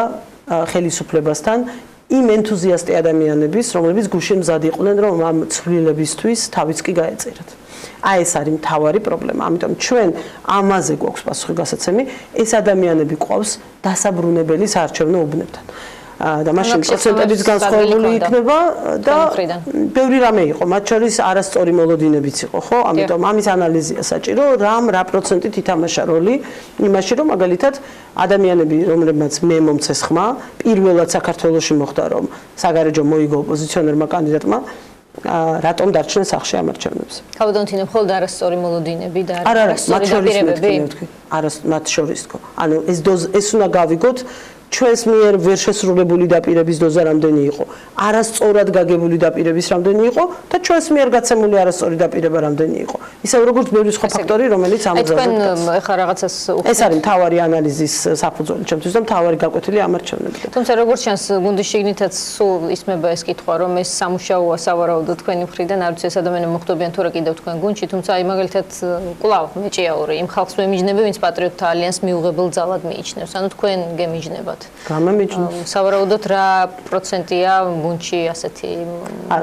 ხელისუფლებასთან იმ ენთუზიასტი ადამიანების, რომლებიც გუშინ მზად იყვნენ, რომ ამ ცვლილებისთვის თავიც კი გაეწერათ. აი ეს არის მთავარი პრობლემა. ამიტომ ჩვენ ამაზე გვაქვს პასუხი გასაცემი, ეს ადამიანები ყავს დასაბრუნებელი საარჩევნო უბნებთან. და მაშინ პროცენტებიც განსხვავებული იქნება და ბევრი რამე იყო, მათ შორის არასწორი მოლოდინებიც იყო, ხო? ამიტომ ამის ანალიზია საჭირო, რა პროცენტით ითამაშა როლი იმაში, რომ მაგალითად ადამიანები, რომლებმაც მე მომცეს ხმა, პირველად საქართველოში მოხდა, რომ საგარეჯო მოიგო ოპოზიციონერმა კანდიდატმა, რატომ დარჩნენ სახლში ამ არჩევნებს.
გავდამთინე, მხოლოდ არასწორი მოლოდინები და არასწორი დაპირებები.
არა, მათ შორის თქო. ანუ ეს უნდა გავიგოთ ჩვენს მიერ ვერ შესრულებული დაპირების დოზა რამდენი იყო, არასწორად გაგებული დაპირების რამდენი იყო და ჩვენს მიერ გაცემული არასწორი დაპირება რამდენი იყო. ისევ როგორც ბევრი სხვა ფაქტორი, რომელიც ამ გზაზე
თქვენ ეხლა რაღაცას
ეს არის მთავარი ანალიზის საფუძველი ჩემთვის და მთავარი გაკვეთილი ამ არჩევნებიდან.
თუმცა როგორც ჩანს, გუნდის შიგნითაც სულ ისმება ეს კითხვა, რომ ეს სამუშაოა სავარაუდოდ თქვენი მხრიდან, არ ვიცი ეს ადამიანები მოხდებიან თუ რა კიდევ თქვენ გუნდში, თუმცა აი მაგალითად კვლავ მეჭიაური იმ ხალხს მემიჯნები, ვინც პატრიოტთა ალიანსს მიუღებელ ძალად მიიჩნევს. ანუ თქვენ გემიჯნებათ.
გამემიჯნებს.
სავარაუდოდ რა პროცენტია გუნდში ასეთი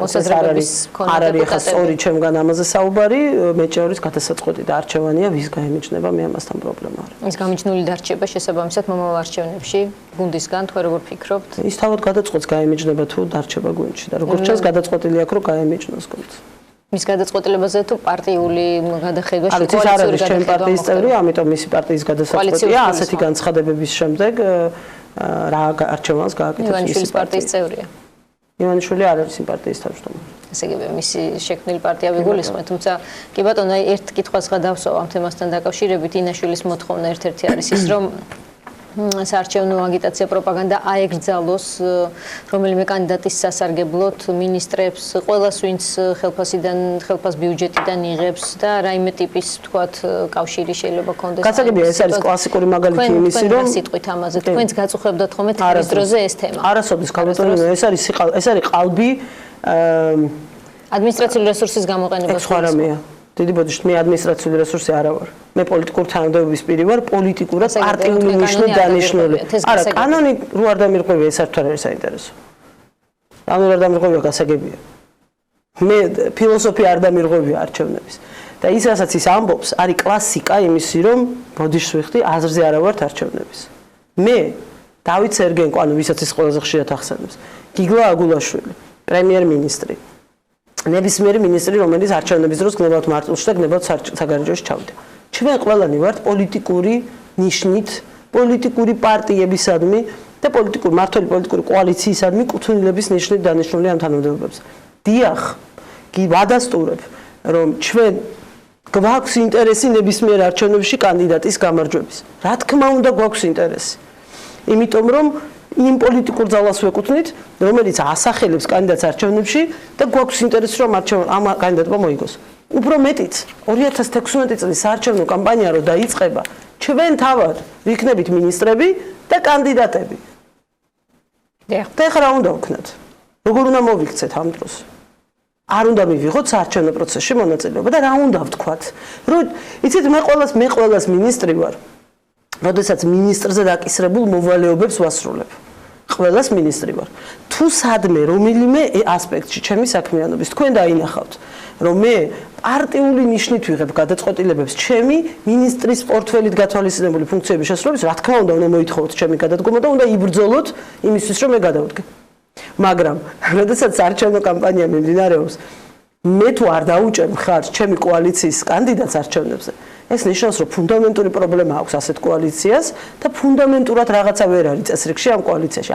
მოსაზრებების
არ არის ახლა სწორი ჩემგან ამაზე საუბარი, მეჭეორის გადასაწყვეტი და არჩევანია, ვის გაემიჯნება, მე ამასთან პრობლემა არ აქვს.
ის გამიჯნული დარჩება შესაბამისად მომავალ არჩევნებში გუნდისგან, თქვენ როგორ ფიქრობთ?
ის თავად გადაწყვეტს გაემიჯნება თუ დარჩება გუნდში და როგორც ჩანს გადაწყვეტილი აქვს რომ გაემიჯნოს გუნდს.
მის გადაწყვეტილებაზე თუ პარტიული გადახედვა
კოალიციური ჩემი პარტიის წევრი, ამიტომ მისი პარტიის გადასაწყვეტია ასეთი განცხადებების შემდეგ რა არჩევანს გააკეთებს
ივანიშვილის პარტიის წევრია.
ივანიშვილი არ არის იმ პარტიის თავმჯდომარე.
ესე იგი, მისი შექმნილი პარტია ვიგულისხმეთ, თუმცა კი ბატონო, აი ერთ კითხვას გადავსვა ამ თემასთან დაკავშირებით, ინაშვილის მოთხოვნა ერთ-ერთი არის ის, რომ საარჩევნო აგიტაცია პროპაგანდა აეგრძალოს რომელიმე კანდიდატის სასარგებლოდ მინისტრებს, ყველას ვინც ხელფას ბიუჯეტიდან იღებს და რაიმე ტიპის თქვათ კავშირი შეიძლება კონდეს.
გასაგებია, ეს არის კლასიკური მაგალითი იმისი, რომ
სიტყვით ამაზე თქვენც გაწუხებდათ ხოლმე თემის დროზე ეს თემა.
არასოდეს ქალბატონო, ეს არის qalbi
ადმინისტრაციული რესურსის გამოყენება.
სხვა რამეა. დიდი ბოდიშით მე ადმინისტრაციული რესურსი არა ვარ. მე პოლიტიკური თანამდებობის პირი ვარ, პოლიტიკურად პარტიული ნიშნით დანიშნული. არა, კანონი რო არ დამირღვევია, ეს საერთოდ არ არის საინტერესო. კანონი არ დამირღვევია, გასაგებია. მე ფილოსოფია არ დამირღვევია არჩევნების. და ის რასაც ის ამბობს, არის კლასიკა იმისი, რომ ბოდიშს ვიხდი, აზრზე არა ვართ არჩევნების. მე დავით სერგენკო, ანუ ვისაც ის ყველაზე ხშირად ახსენებს, გიგლა აგულაშვილი, პრემიერ-მინისტრი. ნებისმიერი მინისტრი, რომელიც არჩევნების დროს გნებავთ მარტვილში და გნებავთ საგარეჯოში ჩავიდა. ჩვენ ყველანი ვართ პოლიტიკური ნიშნით, პოლიტიკური პარტიებისადმი და მართული პოლიტიკური კოალიციისადმი კუთვნილების ნიშნით დანიშნული ამ თანამდებობებს. დიახ, კი ვადასტურებ, რომ ჩვენ გვაქვს ინტერესი ნებისმიერ არჩევნებში კანდიდატის გამარჯვების. რა თქმა უნდა, გვაქვს ინტერესი. იმიტომ რომ იმ პოლიტიკურ ძალას ვეკუთვნით, რომელიც ასახელებს კანდიდატს არჩევნებში და გვაქვს ინტერესი რომ ამ კანდიდატმა მოიგოს. უფრო მეტიც 2016 წლის საარჩევნო კამპანია რო დაიწყება, ჩვენ თავად ვიქნებით მინისტრები და კანდიდატები. და ხა რა უნდა ვქნათ? როგორ უნდა მოვიქცეთ ამ დროს? არ უნდა მივიღოთ საარჩევნო პროცესში მონაწილეობა და რა უნდა ვთქვათ? რომ იცით მე ყველას მინისტრი ვარ. როდესაც მინისტრზე დაკისრებულ მოვალეობებს ვასრულებ. ყველას მინისტრი ვარ. თუ სადმე რომელიმე ასპექტში ჩემი საქმიანობის თქვენ დაინახავთ, რომ მე პარტიული ნიშნით ვიღებ გადაწყვეტილებებს ჩემი მინისტრის პორტფელით გათვალისწინებული ფუნქციების შესრულების, რა თქმა უნდა მოითხოვოთ ჩემი გადადგომა და უნდა იბრძოლოთ იმისთვის, რომ მე გადავდგე. მაგრამ, როდესაც არჩევნო კამპანია მიმდინარეობს, მე თუ არ დაუჭერ მხარს ჩემი კოალიციის კანდიდატს არჩევნებზე, ეს ნიშნავს, რომ ფუნდამენტური პრობლემა აქვს ასეთ კოალიციას და ფუნდამენტურად რაღაცა ვერ არის წესრიგში ამ კოალიციაში.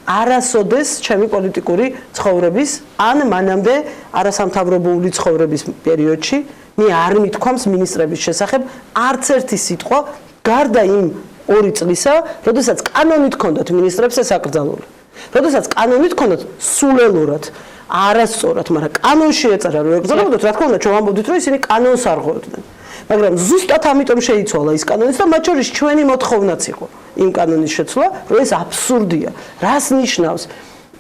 არასოდეს ჩემი პოლიტიკური ცხოვრების ან მანამდე არასამთავრობოული ცხოვრების პერიოდში მე არ მithქვამს მინისტრების შესახებ არც ერთი სიტყვა გარდა იმ 2 წლისა, როდესაც კანონით ჰქონდათ მინისტრებს ეს აკრძალული. როდესაც კანონით ჰქონდათ სულელურად არასწორად, მაგრამ კანონში ეწერა რომ ეკრძალებოდათ, რა თქმა უნდა, ჩვენ ვამბობდით, რომ ისინი კანონს არ ღვევდნენ. მაგრამ ზუსტად ამიტომ შეიცვალა ის კანონიც და მათ შორის ჩვენი მოთხოვნაც იყო იმ კანონის შეცვლა, რომ ეს აბსურდია. რას ნიშნავს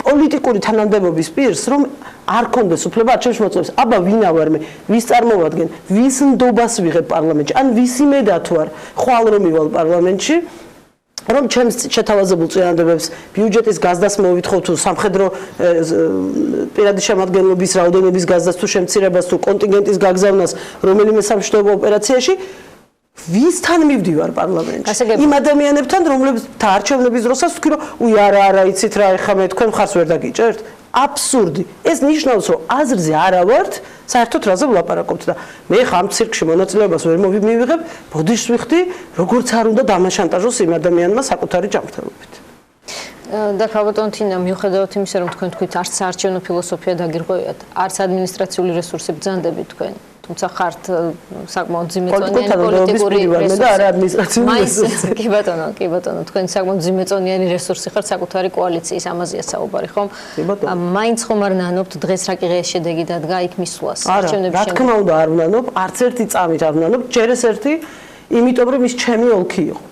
პოლიტიკური თანამდებობის პირს, რომ არ კონდეს უფლება არჩევნებში მოწვევის? აბა ვინა ვარ მე? ვის წარმოვადგენ? ვის ნდობას ვიღებ პარლამენტში? ან ვის იმედად ვარ ხვალ რომ მივალ პარლამენტში? რომ ჩემს შეთავაზებულ წინადადებებს ბიუჯეტის გაზდას მოვითხოვ თუ სამხედრო პირადი შემადგენლობის რაოდენობის გაზდას თუ შემცირებას თუ კონტინგენტის გაგზავნას რომელიმე სამშვიდობო ოპერაციაში ვისთან მივდივარ პარლამენტში იმ ადამიანებთან რომლებიც არჩევნების დროსაც ვთქვი რომ უი არა იცით რა ეხა მე თქვენ მხარს ვერ დაგიჭერთ აბსურდი ეს ნიშნავს რომ აზრზე არა ვართ საერთოდ რაზე ვლაპარაკობთ და მე ხამ ცირკში მონაწილეობას ვერ მივიღებ ბოდიშს ვიხდი როგორც არ უნდა დამაშანტაჟოს იმ ადამიანმა საკუთარი ჯანმრთელობით
და ქალბატონ თინა მიუხედავად იმისა რომ თქვენ თქვით არც საარჩევნო ფილოსოფია დაგირღვევიათ არც ადმინისტრაციული რესურსი ბრძანდებით თქვენ თუმცა ხართ საკმაოდ ძიმეწონიანი
პოლიტიკური რესურსი და არა ადმინისტრაციული რესურსი.
კი ბატონო, თქვენ საკმაოდ ძიმეწონიანი რესურსი ხართ საკუთარი კოალიციის, ამაზეა საუბარი, ხომ? მაინც ხომ არ ნანობთ დღეს რა კი შედეგი დადგა იქ მისვლას.
რა თქმა უნდა არ ვნანობ, არც ერთი წამით არ ვნანობ, ჯერ ეს ერთი, იმიტომ რომ ის ჩემი ოლქი იყო.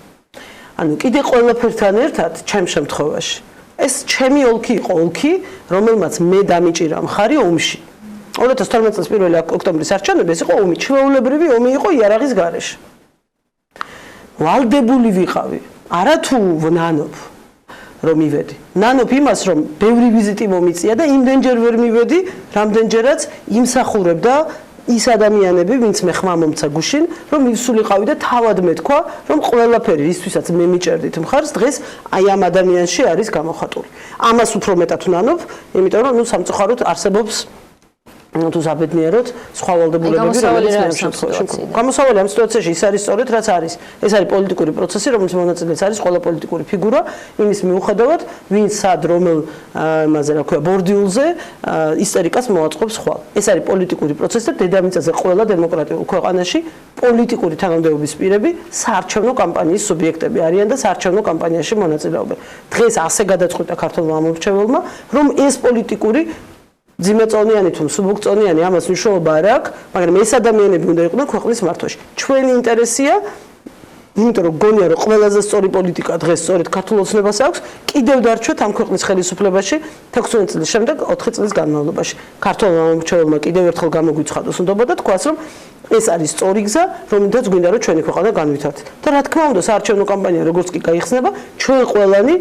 ანუ კიდე ყველაფერთან ერთად ჩემ შემთხვევაში. ეს ჩემი ოლქი იყო, ოლქი, რომელმაც მე დამიჭირა მხარი ომში. 2012 წლის 1 ოქტომბრის არჩევნები ეს იყო ომი, ჩვეულებრივი ომი იყო იარაღის გარეშე. ვალდებული ვიყავი, არა თუ ვნანობ რომ მივედი. ნანობ იმას რომ ბევრი ვიზიტი მომიწია და იმდენჯერ ვერ მივედი, რამდენჯერაც იმსახურებდა ის ადამიანები, ვინც მე ხმა მომცა გუშინ, რომ მივსულიყავი და თავად მეთქვა, რომ ყველაფერი ისთვისაც მე მიჭერდით მხარს, დღეს აი ამ ადამიანში არის გამოხატული. ამას უფრო მეტად ვნანობ, იმიტომ რომ სამწუხაროდ არსებობს თუ საბედნიეროდ სხვა ვალდებულებები, რომელიც მე შემთხვევაში. გამოსავალი ამ სიტუაციაში ის არის სწორედ რაც არის. ეს არის პოლიტიკური პროცესი, რომელიც მონაწილეც არის ყველა პოლიტიკური ფიგურა, იმის მიუხედავად, ვინც სად რომელ იმაზე რა ქვია, ბორდიულზე ისტერიკას მოაწყობს ხვალ. ეს არის პოლიტიკური პროცესი და დედამიწაზე ყველა დემოკრატიულ ქვეყანაში პოლიტიკური თანამდებობის პირები საარჩევნო კამპანიის სუბიექტები არიან და საარჩევნო კამპანიაში მონაწილეობენ. დღეს ასე გადაწყვიტა ქართულმა მომრჩეველმა, რომ ეს პოლიტიკური ძიმეწონიანი თუ მსუბუქწონიანი ამას მნიშვნელობა არ აქვს, მაგრამ ეს ადამიანები უნდა იყვნენ ქვეყნის მართვაში. ჩვენი ინტერესია, იმიტომ რომ გონია რომ ყველაზე სწორი პოლიტიკა დღეს სწორედ ქართულ ოცნებას აქვს, კიდევ დარჩვეთ ამ ქვეყნის ხელისუფლებაში 16 წლის შემდეგ 4 წლის განმავლობაში. ქართულმა მომრჩეველმა კიდევ ერთხელ გამოგვიცხადოს უნდობა და თქვას რომ ეს არის სწორი გზა, რომლითაც გვინდა რომ ჩვენი ქვეყანა განვითარდეს. და რა თქმა უნდა, საარჩევნო კამპანია როგორც კი გაიხსნება, ჩვენ ყველანი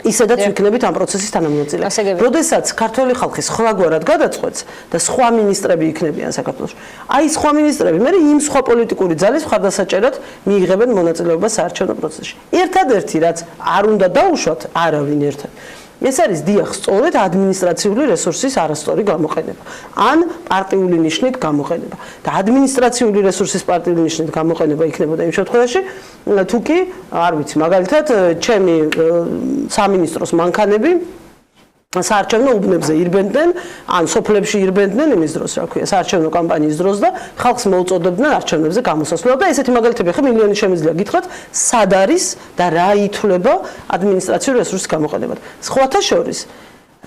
ისედაც ვიქნებით ამ პროცესის თანამონაწილე. როდესაც ქართული ხალხი სხვაგვარად გადაწყვეტს და სხვა მინისტრები იქნებიან საქართველოში. აი სხვა მინისტრები მე იმ სხვა პოლიტიკური ძალის მხარდასაჭერად მიიღებენ მონაწილეობას საარჩევნო პროცესში. ერთადერთი რაც არ უნდა დაუშვათ, არავინ ერთად. ეს არის დიახ, სწორედ ადმინისტრაციული რესურსის არასწორი გამოყენება. ან პარტიული ნიშნით გამოყენება. და ადმინისტრაციული რესურსის პარტიული ნიშნით გამოყენება იქნებოდა იმ შემთხვევაში, თუ კი, არ ვიცი, მაგალითად, ჩემი სამინისტროს მანქანები საარჩევნო უბნებზე ირბენდნენ, ან სოფლებში ირბენდნენ იმის დროს, რა ქვია, საარჩევნო კამპანიის დროს და ხალხს მოუწოდებდნენ არჩევნებზე გამოსასვლელად და ესეთი მაგალითები ხა მილიონი შემიძლია გითხრათ, სად არის და რა ითვლება ადმინისტრაციული რესურსის გამოყენებად. სხვათა შორის,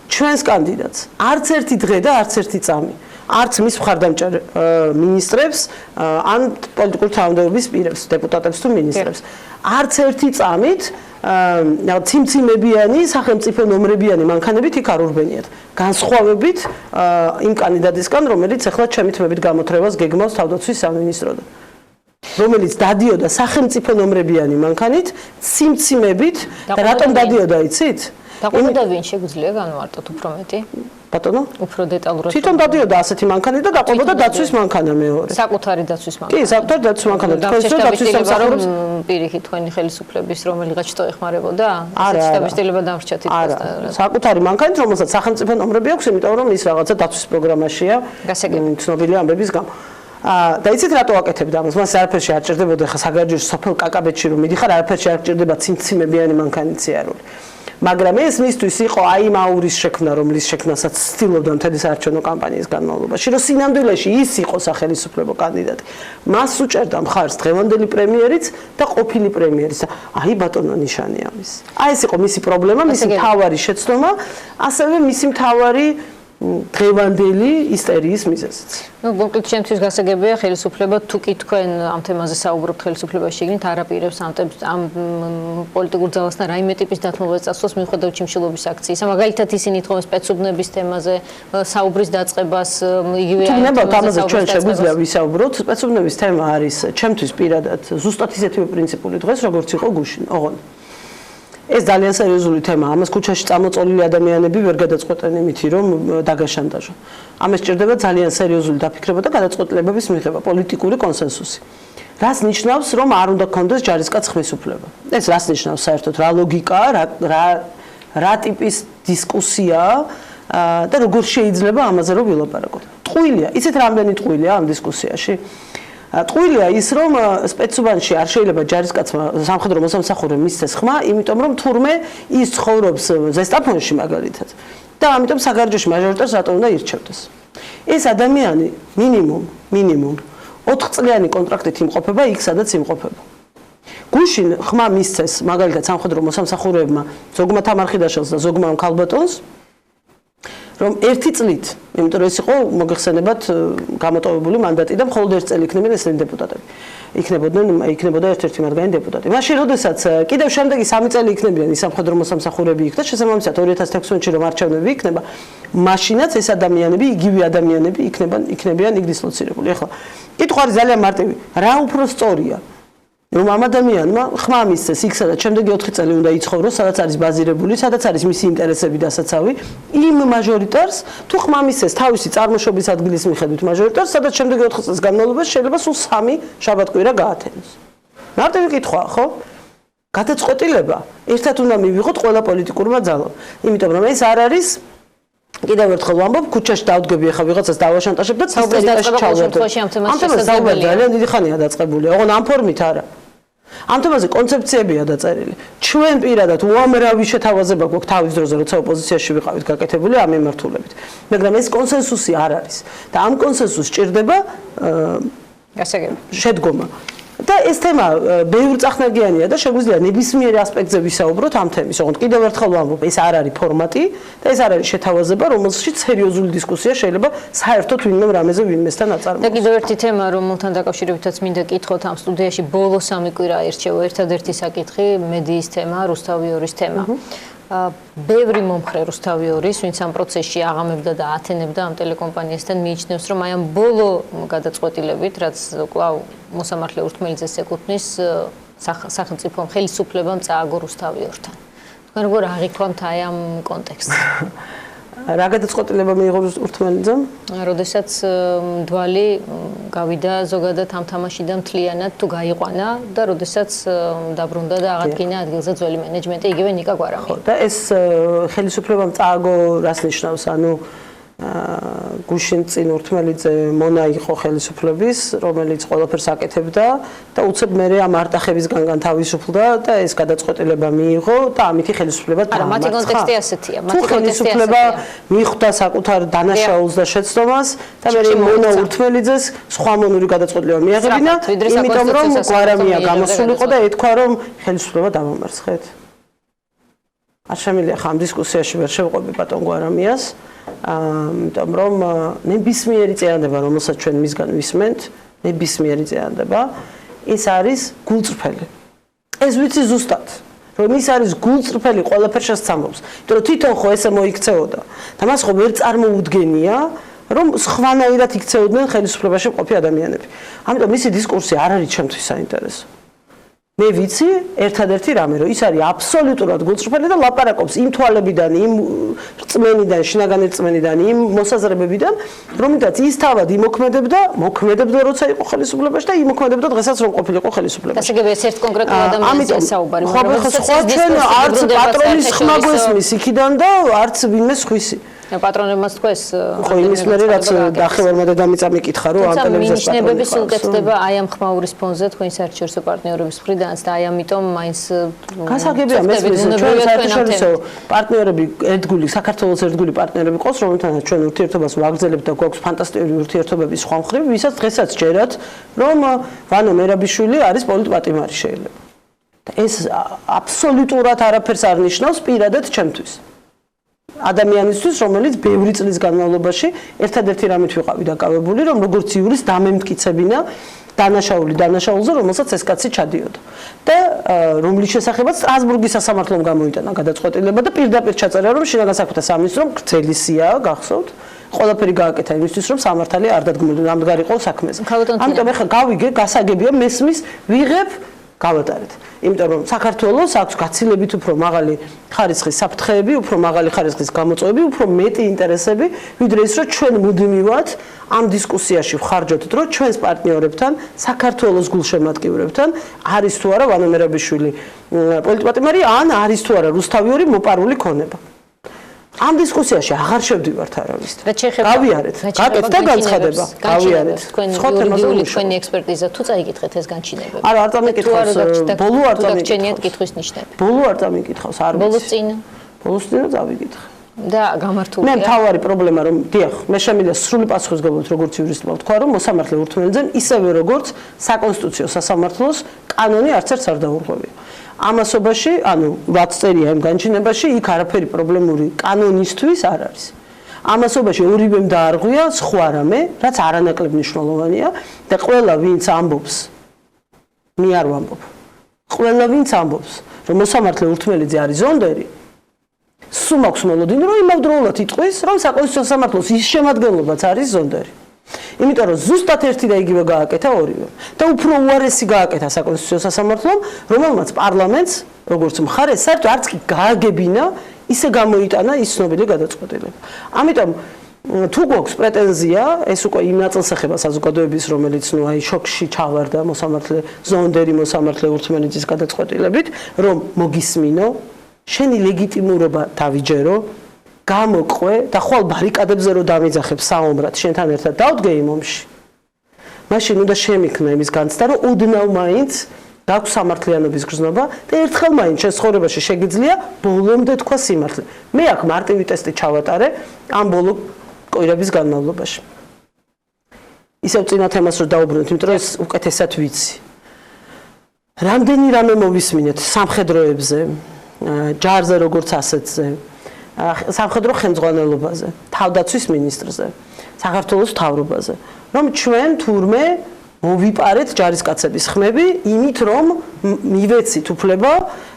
ჩვენს კანდიდატს არც ერთი დღე და არც ერთი წამი არც მის მხარდამჭერ მინისტრებს ან პოლიტიკური თანამდებობის პირებს, დეპუტატებს თუ მინისტრებს არც ერთი წამით ციმციმებიანი სახელმწიფო ნომრებიანი მანქანებით იქ არ ურბენიათ. განსხვავებით იმ კანდიდატისგან, რომელიც ახლა ჩემი თმებით გამოთრევას გეგმავს თავდაცვის სამინისტროდან. რომელიც დადიოდა სახელმწიფო ნომრებიანი მანქანით, ციმციმებით და რატომ დადიოდა, იცით?
დაყოლოდა ვინ შეგვიძლია განვარტოთ უფრო მეტი?
ბატონო?
უფრო დეტალურად.
თვითონ დადიოდა ასეთი მანქანით და დაყოლოდა დაცვის მანქანა მეორე.
საკუთარი დაცვის მანქანა.
კი, საკუთარი დაცვის მანქანა. თქვენ რომ დაცვის სამსახურებს
პირიქით თქვენი ხელისუფლების რომელიღაც შეტოეხმარებოდა? ასეთი დაბეჭდილება დამრჩა თითქოს.
საკუთარი მანქანით, რომელსაც სახელმწიფო ნომრები აქვს, იმიტომ რომ ის რაღაცა დაცვის პროგრამაშია. ცნობილი ამბების გამო. და იცით რატო აკეთებდა ამას? მას არაფერში არ ჭირდებოდა ხა საგარეჯოში სოფელ კაკაბეთში რომ მიდიხარ, არაფერში არ ჭირდება ციმციმებიანი მანქანით სიარული. მაგრამ ეს მისთვის იყო აი იმ აურის შექმნა, რომლის შექმნასაც ცდილობდა მთელი საარჩევნო კამპანიის განმავლობაში, რომ სინამდვილეში ის იყო სახელმწიფო კანდიდატი. მას უჭერდა მხარს დღევანდელი პრემიერიც და ყოფილი პრემიერიც. აი ბატონო ნიშანი ამის. აი ეს იყო მისი პრობლემა, მისი მთავარი შეცდომა, ასევე მისი მთავარი დღევანდელი ისტერიის მიზეზიც.
ნუ მოკლედ ჩემთვის გასაგებია ხელისუფლება თუ კი თქვენ ამ თემაზე საუბრობთ ხელისუფლებაში შეგნით არაპირებს ამ პოლიტიკურ ძალასთან რაიმე ტიპის დათმობა წასვლას მიუხედავად ჩიმშილობის აქციისა. მაგალითად ისინი თხოვენ სპეცუბნების თემაზე საუბრის დაწყებას, იგივე
ამაზე ჩვენ შეგვიძლია ვისაუბროთ. სპეცუბნების თემა არის ჩემთვის პირადად ზუსტად ისეთივე პრინციპული დღეს, როგორც იყო გუშინ, ოღონდ ეს ძალიან სერიოზული თემაა. ამას ქუჩაში წამოწოლილი ადამიანები ვერ გადაწყვეტენ იმითი, რომ დაგაშანდაჟონ. ამას ჭირდება ძალიან სერიოზული დაფიქრება და გადაწყვეტილებების მიღება, პოლიტიკური კონსენსუსი. რას ნიშნავს, რომ არ უნდა გქონდეს ჯარისკაც ხმის უფლება? ეს რას ნიშნავს საერთოდ? რა ლოგიკაა, რა ტიპის დისკუსიაა და როგორ შეიძლება ამაზე რომ ვილაპარაკოთ? ტყუილია. იცით რამდენი ტყუილია ამ დისკუსიაში? ტყუილია ის, რომ სპეცუბანში არ შეიძლება ჯარისკაცმა სამხედრო მოსამსახურემ მისცეს ხმა, იმიტომ რომ თურმე ის ცხოვრობს ზესტაფონში მაგალითად. და ამიტომ საგარეჯოში მაჟორიტარს რატომ უნდა ირჩევდეს. ეს ადამიანი მინიმუმ 4 წლიანი კონტრაქტით იმყოფება იქ, სადაც იმყოფება. გუშინ ხმა მისცეს მაგალითად სამხედრო მოსამსახურეებმა ზოგმა თამარხიდაშელს და ზოგმა ქალბატონს რომ 1 წლით, იმიტომ რომ ეს იყო მოგეხსენებათ გამოტოვებული მანდატი და მხოლოდ 1 წელი იქნებიან ესენი დეპუტატები. იქნებოდა ერთ-ერთი მათგანი დეპუტატი. მაშინ როდესაც კიდევ შემდეგი 3 წელი იქნებიან ის სამხედრო მოსამსახურეები იქ და შესაბამისად 2016-ში რომ არჩევნები იქნება, მაშინაც ეს ადამიანები, იგივე ადამიანები იქნებიან იქ დისლოცირებული. ეხლა კითხვა არის ძალიან მარტივი. რა უფრო სწორია? რომ ამ ადამიანმა ხმა მისცეს იქ, სადაც შემდეგი 4 წელი უნდა იცხოვროს, სადაც არის ბაზირებული, სადაც არის მისი ინტერესები დასაცავი, იმ მაჟორიტარს თუ ხმა მისცეს თავისი წარმოშობის ადგილის მიხედვით მაჟორიტარს, სადაც შემდეგი 4 წლის განმავლობაში შეიძლება სულ 3 შაბათ-კვირა გაათენოს. მარტივი კითხვაა, ხო? გადაწყვეტილება ერთად უნდა მივიღოთ ყველა პოლიტიკურმა ძალამ. იმიტომ რომ ეს არ არის კიდევ ერთხელ ვამბობ, ქუჩაში დავდგები ახლა ვიღაცას დავაშანტაჟებ და
ისტერიაში ჩავდებ. ამ თემას
ძალიან დიდი ხანია დაწყებულია. ოღონდ ამ ფორმით არა. ამ თემაზე კონცეფციებია დაწერილი. ჩვენ პირადად უამრავი შეთავაზება გვაქვს თავის დროზე, როცა ოპოზიციაში ვიყავით გაკეთებული ამ მიმართულებით. მაგრამ ეს კონსენსუსი არ არის და ამ კონსენსუსს ჭირდება შედგომა. და ეს თემა ბევრ წახნაგიანია და შეგვიძლია ნებისმიერ ასპექტზე ვისაუბროთ ამ თემის. ოღონდ კიდევ ერთხელ ვამბობ, ეს არ არის ფორმატი და ეს არ არის შეთავაზება, რომელშიც სერიოზული დისკუსია შეიძლება საერთოდ ვინმე რამეზე ვინმესთან აწარმოოს.
და კიდევ ერთი თემა, რომელთან დაკავშირებითაც მინდა კითხოთ ამ სტუდიაში ბოლო 3 კვირა ერჩევა ერთადერთი საკითხი მედიის თემა, რუსთავიორის თემა. ბევრი მომხრე რუსთავიორის, ვინც ამ პროცესში აღამებდა და ათენებდა ამ ტელეკომპანიასთან, მიიჩნევს, რომ აი ამ ბოლო გადაწყვეტილებით, რაც კვლავ მოსამართლე ურთმელიძეს ეკუთვნის, სახელმწიფო ხელისუფლებამ წააგო რუსთავიორთან. თქვენ როგორ აღიქვამთ აი ამ კონტექსტს?
რა გადაწყვეტილება მიიღო ურთმელიძემ?
როდესაც მდვალი გავიდა ზოგადად ამ თამაშიდან მთლიანად თუ გაიყვანა და როდესაც დაბრუნდა და აღადგინა ადგილზე ძველი მენეჯმენტი, იგივე ნიკა გვარამი.
ხო, და ეს ხელისუფლებამ წააგო რას ნიშნავს? ანუ გუშინ წინ ურთმელიძე მონა იყო ხელისუფლების, რომელიც ყველაფერს აკეთებდა და უცებ მერე ამ არტახებისგან განთავისუფლდა და ეს გადაწყვეტილება მიიღო და ამითი ხელისუფლება
არა, მათი კონტექსტი ასეთია.
მათი ხელისუფლება მიხვდა საკუთარ დანაშაულს და შეცდომას და მერე მონა ურთმელიძეს სხვა მონური გადაწყვეტილება მიაღებინა, იმიტომ რომ გვარამია გამოსულიყო და ეთქვა რომ ხელისუფლება დამამარცხეთ. არ შემიძლია ხა ამ დისკუსიაში ვერ შევყვები ბატონ გვარამიას. იმიტომ რომ ნებისმიერი წინადადება, რომელსაც ჩვენ მისგან ვისმენთ, ნებისმიერი წინადადება, ეს არის გულწრფელი. ეს ვიცი ზუსტად, რომ ის არის გულწრფელი ყველაფერს შესწამობს. იმიტომ რომ თვითონ ხო ესე მოიქცეოდა და მას ხო ვერ წარმოუდგენია, რომ სხვანაირად იქცეოდნენ ხელისუფლებაში მყოფი ადამიანები. ამიტომ მისი დისკურსი არ არის ჩემთვის საინტერესო. მე ვიცი ერთადერთი რამე, რომ ის არის აბსოლუტურად გულწრფელი და ლაპარაკობს იმ თვალებიდან, იმ რწმენიდან, შინაგანი რწმენიდან, იმ მოსაზრებებიდან, რომლითაც ის თავად იმოქმედებდა, როცა იყო ხელისუფლებაში და იმოქმედებდა დღესაც რომ ყოფილიყო ხელისუფლებაში.
გასაგებია ეს ერთ კონკრეტულ ადამიანზე საუბარი,
მაგრამ ჩვენ არც პატრონის ხმა გვესმის იქიდან და არც ვინმე სხვისი.
პატრონებმაც თქვეს
ხო იმის მერე რაც დახევარმა და დამიწამი კითხა რომ ამ ტელევიზიას
მინიშნებები სულ კეთდება აი ამ ხმაურის ფონზე თქვენი საერთაშორისო პარტნიორების მხრიდანაც და აი ამიტომ მაინც
გასაგებია მესმის ჩვენ საერთაშორისო პარტნიორები ერთგული საქართველოს ერთგული პარტნიორები ყავს რომელთანაც ჩვენ ურთიერთობას ვაგრძელებთ და გვაქვს ფანტასტიკური ურთიერთობები სხვა მხრივ ვისაც დღესაც ჯერათ რომ ვანო მერაბიშვილი არის პოლიტპატიმარი შეიძლება და ეს აბსოლუტურად არაფერს არ ნიშნავს პირადად ჩემთვის ადამიანისთვის, რომელიც ბევრი წლის განმავლობაში ერთადერთი რამით ვიყავი დაკავებული, რომ როგორც იურის დამემტკიცებინა დანაშაულზე, რომელსაც ეს კაცი ჩადიოდა. და რომლის შესახებაც სტრასბურგის სასამართლომ გამოიტანა გადაწყვეტილება და პირდაპირ ჩაწერა, რომ შინაგან საქმეთა სამინისტრომ გრძელისია, გახსოვთ, ყველაფერი გააკეთა იმისთვის, რომ სამართალი არ დადგმულიყო ამდღარ იყო საქმეზე. ამიტომ ახლა გავიგე, გასაგებია მესმის ვიღებ გავატარეთ. იმიტომ რომ საქართველოს აქვს გაცილებით უფრო მაღალი ხარისხის საფრთხეები, უფრო მაღალი ხარისხის გამოწვევები, უფრო მეტი ინტერესები, ვიდრე ის, რომ ჩვენ მუდმივად ამ დისკუსიაში ვხარჯოთ დრო ჩვენს პარტნიორებთან, საქართველოს გულშემატკივრებთან, არის თუ არა ვანო მერაბიშვილი პოლიტპატიმარი, ან არის თუ არა რუსთავიორი მოპარული ქონება. ამ დისკუსიაში აღარ შევდივართ არავისთან. გავიარეთ, გაკეთეთ და განცხადება. გავიარეთ.
თქვენი ექსპერტიზა თუ წაიკითხეთ ეს განჩინებები.
არა, არ წამიკითხავს. ბოლო არ წამიკითხავს.
გაგჩენიათ კითხვის ნიშნები.
ბოლო არ წამიკითხავს, არ ვიცი.
ბოლოს წინ
ბოლოს წინ წავიკითხე.
და
მე
გამართულია.
მთავარი პრობლემა რომ დიახ, მე შემიძლია სრული პასუხისმგებლობით როგორც იურისტმა ვთქვა რომ მოსამართლე ურთმენძენ ისევე როგორც საკონსტიტუციო სასამართლოს კანონი არც ერთს არ დაურღვევია. ამასობაში, ანუ რაც წერია იმ განჩინებაში, იქ არაფერი პრობლემური კანონისთვის არ არის. ამასობაში ორივემ დაარღვია სხვა რამე, რაც არანაკლებ მნიშვნელოვანია და ყველა ვინც ამბობს მე არ ვამბობ. ყველა ვინც ამბობს რომ მოსამართლე ურთმელიძე არის ზონდერი, სულ მაქვს მოლოდინი რომ იმავდროულად იტყვის რომ საკონსტიტუციო სასამართლოს ის შემადგენლობაც არის ზონდერი. იმიტომ რომ ზუსტად ერთი და იგივე გააკეთა ორივე და უფრო უარესი გააკეთა საკონსტიტუციო სასამართლომ, რომელმაც პარლამენტს როგორც მხარე საერთოდ არც კი გააგებინა ისე გამოიტანა ის ცნობილი გადაწყვეტილება. ამიტომ თუ გვაქვს პრეტენზია, ეს უკვე იმ ნაწილს ეხება საზოგადოების, რომელიც აი შოკში ჩავარდა მოსამართლე ზონდერი მოსამართლე ურთმელიძის გადაწყვეტილებით, რომ მოგისმინო, შენი ლეგიტიმურობა დავიჯერო, გამოყვე და ხვალ ბარიკადებზე რომ დამიძახებ საომრად, შენთან ერთად დავდგე იმ ომში. მაშინ უნდა შემიქნა იმის განცდა, რომ უდნავ მაინც გაქვს სამართლიანობის გრძნობა და ერთხელ მაინც შენ ცხოვრებაში შეგიძლია ბოლომდე თქვა სიმართლე. მე აქ მარტივი ტესტი ჩავატარე ამ ბოლო კვირების განმავლობაში. ისევ წინა თემას რომ დაუბრუნდეთ, იმიტომ რომ ეს უკეთესად ვიცი. რამდენი რამე მოვისმინეთ სამხედროებზე, ჯარზე როგორც ასეთზე, სამხედრო ხელმძღვანელობაზე, თავდაცვის მინისტრზე, საქართველოს მთავრობაზე, რომ ჩვენ თურმე მოვიპარეთ ჯარისკაცების ხმები, იმით რომ მივეცით უფლება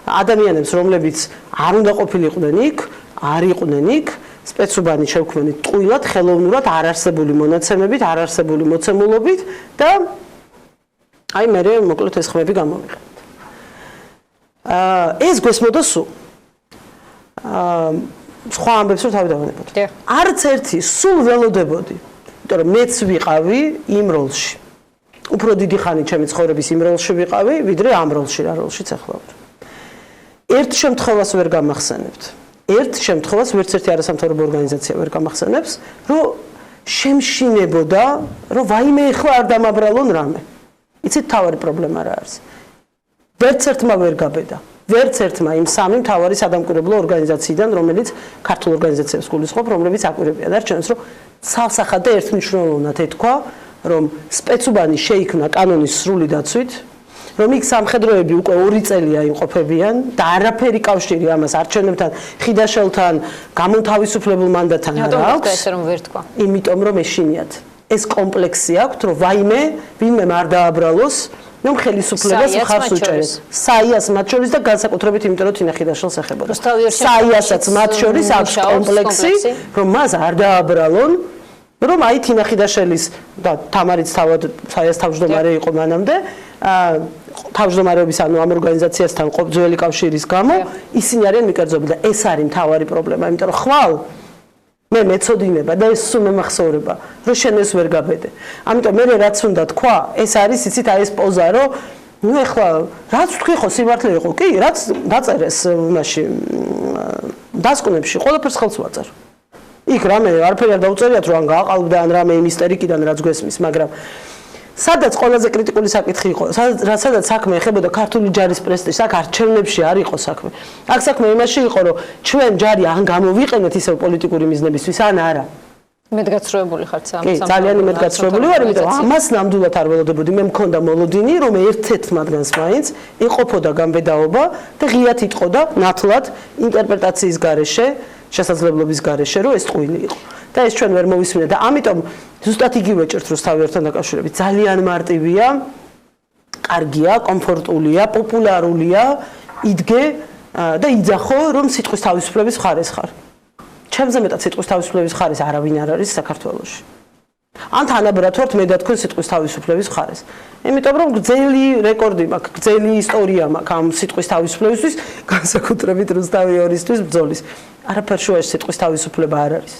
ადამიანებს, რომლებიც არ უნდა ყოფილიყვნენ იქ, არ იყვნენ იქ, სპეცუბანი შევქმნით ტყუილად, ხელოვნურად არარსებული მონაცემებით, არარსებული მოცემულობით და აი მე მოკლედ ეს ხმები გამოვიყენეთ. ეს გვესმოდა სულ. სხვა ამბებს რომ თავი დავანებოთ. არც ერთი სულ ველოდებოდი, იმიტომ რომ მეც ვიყავი იმ როლში. უფრო დიდი ხანი ჩემი ცხოვრების იმ როლში ვიყავი, ვიდრე ამ როლში, რა როლშიც ახლა ვარ. ერთ შემთხვევას ვერ გამახსენებთ. ერთ შემთხვევას ვერც ერთი არასამთავრობო ორგანიზაცია ვერ გამახსენებს, რომ შემშინებოდა, რომ ვაიმე ახლა არ დამაბრალონ რამე. იცით თავარი პრობლემა რა არის? ვერც ერთმა ვერ გაბედა. ვერც ერთმა იმ სამი მთავარი სადამკვირვებლო ორგანიზაციიდან, რომელიც ქართულ ორგანიზაციებს გულისხმობ, რომლებიც აკვირვებიან და ჩვენს რომ ცალსახად და ერთმნიშვნელოვნად ეთქვა, რომ სპეცუბანი შეიქმნა კანონის სრული დაცვით, რომ იქ სამხედროები უკვე 2 წელია იმყოფებიან და არაფერი კავშირი ამას არჩევნებთან, ხიდაშელთან, გამონთავისუფლებულ მანდატთან არ აქვს.
ეს რომ ვერ თქვა.
იმიტომ რომ ეშინიათ. ეს კომპლექსი აქვს, რომ ვაიმე, ვინმე არ დააბრალოს, რომ ხელისუფლებას მხარს უჭერეს. საიას მათ შორის და განსაკუთრებით იმიტომ რომ თინა ხიდაშელს ეხებოდა. საიასაც მათ შორის აქვს კომპლექსი, რომ მას არ დააბრალონ, რომ აი თინა ხიდაშელის და თამარიც თავად საიას თავმჯდომარე იყო მანამდე, თავმჯდომარეობის ანუ ამ ორგანიზაციასთან ძველი კავშირის გამო ისინი არიან მიკერძობილი და ეს არის მთავარი პრობლემა, იმიტომ რომ ხვალ მე მეწოდინება და ეს სულ მემახსოვრება, რომ შენ ეს ვერ გაბედე. ამიტომ მე რაც უნდა თქვა, ეს არის იცით აი ეს პოზა, რომ ნუ ეხლა რაც თქვი ხო სიმართლე იყო, კი, რაც დაწერეს იმაში დასკვნებში, ყველაფერს ხელს ვაწერ. იქ რამე არაფერი არ დაუწერიათ, რომ ან გააყალბდა ან რამე იმ ისტერიკიდან რაც გვესმის, მაგრამ სადაც ყველაზე კრიტიკული საკითხი იყო, სადაც საქმე ეხებოდა ქართული ჯარის პრესტიჟს, აქ არჩევნებში არ იყო საქმე. აქ საქმე იმაში იყო, რომ ჩვენ ჯარი ან გამოვიყენეთ ისევ პოლიტიკური მიზნებისთვის, ან არა.
მედგაცრუებული ხართ სამ.
კი, ძალიან მედგაცრუებული ვარ, იმიტომ რომ ამას ნამდვილად არ ველოდებოდი. მე მქონდა მოლოდინი, რომ ერთ-ერთ მათგანს მაინც ეყოფოდა გამბედაობა და ღიად იტყოდა ნათლად ინტერპრეტაციის გარეშე, შესაძლებლობის გარეშე, რომ ეს ტყუილი იყო. და ეს ჩვენ ვერ მოვისმინეთ და ამიტომ ზუსტად იგივე ჭირთ რუსთავიერთან დაკავშირებით. ძალიან მარტივია, კარგია, კომფორტულია, პოპულარულია, იდგე და იძახო, რომ სიტყვის თავისუფლების მხარეს ხარ. ჩემზე მეტად სიტყვის თავისუფლების მხარეს არავინ არ არის საქართველოში. ან თანაბრად ვართ მე და თქვენ სიტყვის თავისუფლების მხარეს. იმიტომ რომ გრძელი რეკორდი მაქვს, გრძელი ისტორია მაქვს ამ სიტყვის თავისუფლებისთვის, განსაკუთრებით რუსთავი ორისთვის ბრძოლის. არაფერ შუაში სიტყვის თავისუფლება არ არის.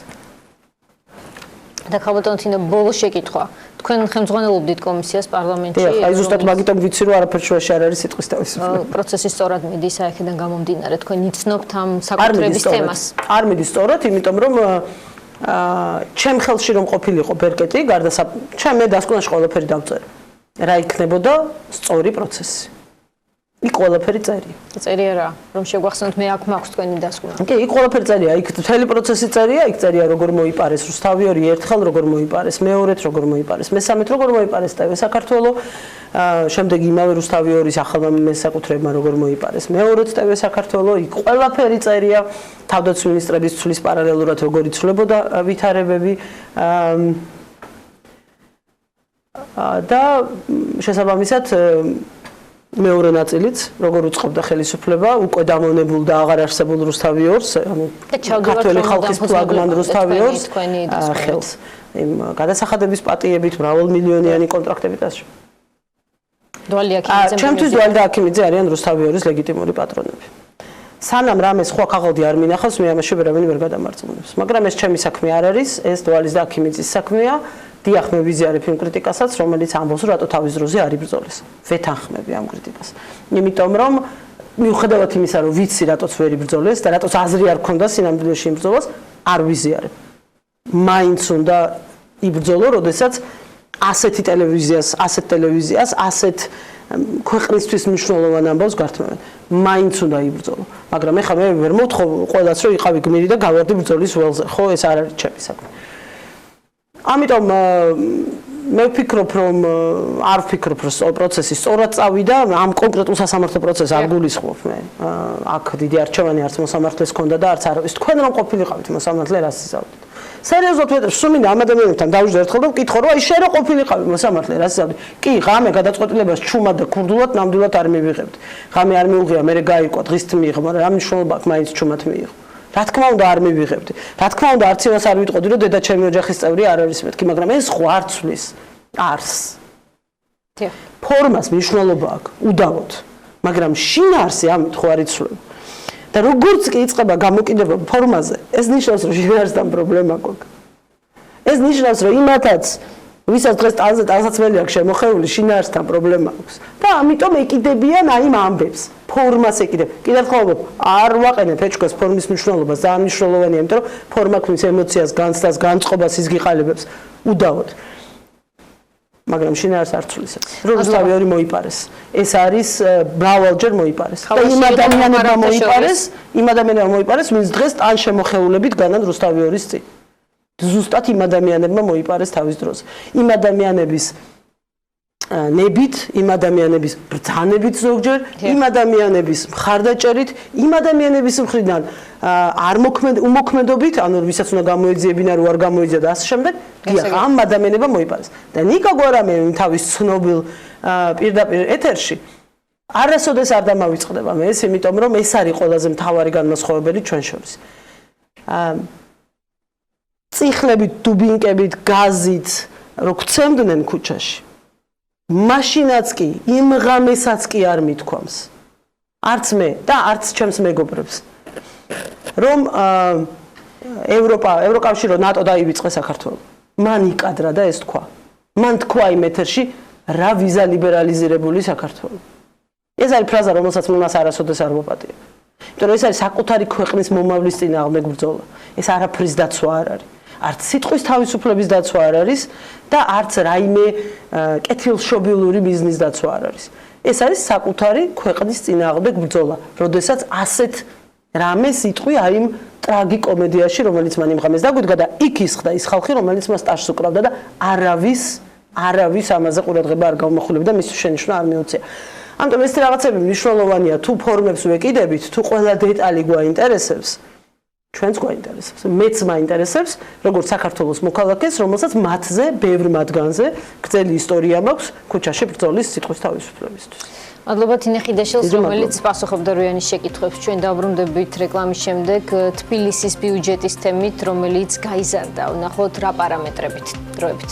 და ხალბატონ თინა ბოლო შეკითხვა. თქვენ ხელმძღვანელობდით კომისიას პარლამენტში.
აი ზუსტად მაგიტომ ვიცი რომ არაფერ შუაში არ არის სიტყვის თავისუფლება.
პროცესი სწორად მიდის აქედან გამომდინარე. თქვენ იცნობთ ამ საკუთრების თემას.
არ მიდის სწორად, იმიტომ რომ ჩემ ხელში რომ ყოფილიყო ბერკეტი, გარდა ჩემ მე დასკვნაში ყველაფერი დავწერე. რა იქნებოდა სწორი პროცესი. იქ ყველაფერი წერია.
წერია რა, რომ შეგვახსენოთ მე აქ მაქვს თქვენი დასკვნა.
კი, იქ ყველაფერი წერია, იქ მთელი პროცესი წერია, იქ წერია როგორ მოიპარეს რუსთავი 2 ერთხელ როგორ მოიპარეს, მეორედ როგორ მოიპარეს, მესამედ როგორ მოიპარეს ტევ საქართველოს, შემდეგ იმავე რუსთავი 2-ის ახალმა მესაკუთრებმა როგორ მოიპარეს, მეორედ ტევ საქართველოს, იქ ყველაფერი წერია, თავდაცვის მინისტრების ცვლის პარალელურად როგორ იცვლებოდა ვითარებები და შესაბამისად მეორე ნაწილიც როგორ უწყობდა ხელისუფლება უკვე დამონებულ და აღარ არსებულ რუსთავი 2-ს, ანუ ქართული ხალხის ფლაგმან რუსთავი 2-ს ხელს იმ გადასახადების პატიებით მრავალმილიონიანი კონტრაქტებით ასე.
დვალი აქიმიძე.
ჩემთვის დვალი და აქიმიძე არიან რუსთავი 2-ის ლეგიტიმური პატრონები. სანამ რამე სხვა ქაღალდი არ მინახავს, მე ამაში ვერავინ ვერ გადამარწმუნებს. მაგრამ ეს ჩემი საქმე არ არის, ეს დვალის და აქიმიძის საქმეა. დიახ, მე ვიზიარებ იმ კრიტიკასაც, რომელიც ამბობს, რომ რატო თავის დროზე არ იბრძოლეს. ვეთანხმები ამ კრიტიკას. იმიტომ რომ მიუხედავად იმისა, რომ ვიცი რატოც ვერ იბრძოლეს და რატოც აზრი არ ქონდა სინამდვილეში იბრძოლოს, არ ვიზიარებ. მაინც უნდა იბრძოლო, როდესაც ასეთი ტელევიზიას, ასეთ ქვეყნისთვის მნიშვნელოვან ამბავს გართმევენ. მაინც უნდა იბრძოლო. მაგრამ ეხლა მე ვერ მოთხოვ ყველას, რომ იყავი გმირი და გავარდი ბრძოლის ველზე. ხო, ეს არ არის ჩემი საქმე. ამიტომ მე ვფიქრობ, რომ არ ვფიქრობ, რომ პროცესი სწორად წავიდა, ამ კონკრეტულ სასამართლო პროცესს არ გულისხმობ მე. აქ დიდი არჩევანი არც მოსამართლეს ჰქონდა და არც არავის. თქვენ რომ ყოფილიყავით მოსამართლე რას იზავდით? სერიოზულად ვეტყვი, სუმინდა ამ ადამიანებთან დავუჯდა ერთხელ და ვკითხო, რომ აი შენ რო ყოფილიყავი მოსამართლე რას იზავდით? კი, ღამე გადაწყვეტილებას ჩუმად და ქურდულად ნამდვილად არ მივიღებდი. ღამე არ მიუღია, მე გაიყვა, დღის მიიღო, მაგრამ რა მნიშვნელობა აქვს მაინც ჩუმად მიიღო. რა თქმა უნდა არ მივიღებდი. რა თქმა უნდა არც იმას არ ვიტყოდი, რომ დედა ჩემი ოჯახის წევრი არ არის მეთქი, მაგრამ ეს ხო არ ცვლის არს. ფორმას მნიშვნელობა აქვს, უდავოდ. მაგრამ შინაარსი ამით ხო არ იცვლება. და როგორც კი იწყება გამოკიდება ფორმაზე, ეს ნიშნავს, რომ შინაარსთან პრობლემა გვაქვს. ეს ნიშნავს, რომ იმათაც ვისაც დღეს ტანსაცმელი აქვს შემოხეული, შინაარსთან პრობლემა აქვს. და ამიტომ ეკიდებიან აი ამ ამბებს. ფორმას ეკიდებ. კიდევ ერთხელ არ ვაყენებ ეჭქვას ფორმის მნიშვნელობას, ძალიან მნიშვნელოვანია, იმიტომ რომ ფორმა ქმნის ემოციას, განცდას, განწყობას, ის გიყალიბებს უდავოდ. მაგრამ შინაარს არ ცვლის ეს. რომ რუსთავი 2 მოიპარეს. ეს არის მრავალჯერ მოიპარეს. და იმ ადამიანებმა მოიპარეს, ვინც დღეს ტან შემოხეულებით განან რუსთავი 2-ის წინ. ზუსტად იმ ადამიანებმა მოიპარეს თავის დროზე. იმ ადამიანების ნებით, იმ ადამიანების ბრძანებით ზოგჯერ, იმ ადამიანების მხარდაჭერით, იმ ადამიანების მხრიდან უმოქმედობით, ანუ ვისაც უნდა გამოეძიებინა, რო არ გამოეძია და ასე შემდეგ, დიახ, ამ ადამიანებმა მოიპარეს. და ნიკა გვარამიანი თავის ცნობილ პირდაპირ ეთერში არასოდეს არ დამავიწყდება მე ეს, იმიტომ რომ ეს არის ყველაზე მთავარი განმასხვავებელი ჩვენ შორის. წიხლებით, დუბინკებით, გაზით, რო გცემდნენ ქუჩაში. მაშინაც კი, იმ ღამესაც კი არ მithქვამს. არც მე და არც ჩემს მეგობრებს. რომ ევროკავშირო ნატო დაივიწყე საქართველოს. მან იკადრა და ეს თქვა. მან თქვა იმ ეთერში რა ვიზა ლიბერალიზირებული საქართველოს. ეს არის ფრაზა, რომელსაც მას არასოდეს არ მოპატია. იმიტომ რომ ეს არის საკუთარი ქვეყნის მომავლის წინააღმდეგ ბრძოლა. ეს არაფრის დაცვა არ არის. არც სიტყვის თავისუფლების დაცვა არ არის და არც რაიმე კეთილშობილური ბიზნის დაცვა არ არის. ეს არის საკუთარი ქვეყნის წინააღმდეგ ბრძოლა, როდესაც ასეთ რამე სიტყვი აი იმ ტრაგიკომედიაში, რომელიც მან იმ ღამეს დაგვიდგა და იქ ისხდა ის ხალხი, რომელიც მას ტაშს უკრავდა და არავის ამაზე ყურადღება არ გამომახვილებდა და მის შენიშვნა არ მიუწია. ამიტომ ეს რაღაცები მნიშვნელოვანია, თუ ფორმებს ვეკიდებით, თუ ყველა დეტალი გვაინტერესებს. ჩვენც გვაინტერესებს, მეც მაინტერესებს, როგორც საქართველოს მოქალაქეს, რომელსაც მათზე, ბევრ მათგანზე გრძელი ისტორია მაქვს ქუჩაში ბრძოლის სიტყვის თავისუფლებისთვის.
მადლობა თინე ხიდაშელს, რომელიც პასუხობდა როიანის შეკითხვებს. ჩვენ დავბრუნდებით რეკლამის შემდეგ თბილისის ბიუჯეტის თემით, რომელიც გაიზარდა. ვნახოთ რა პარამეტრებით. დროებით.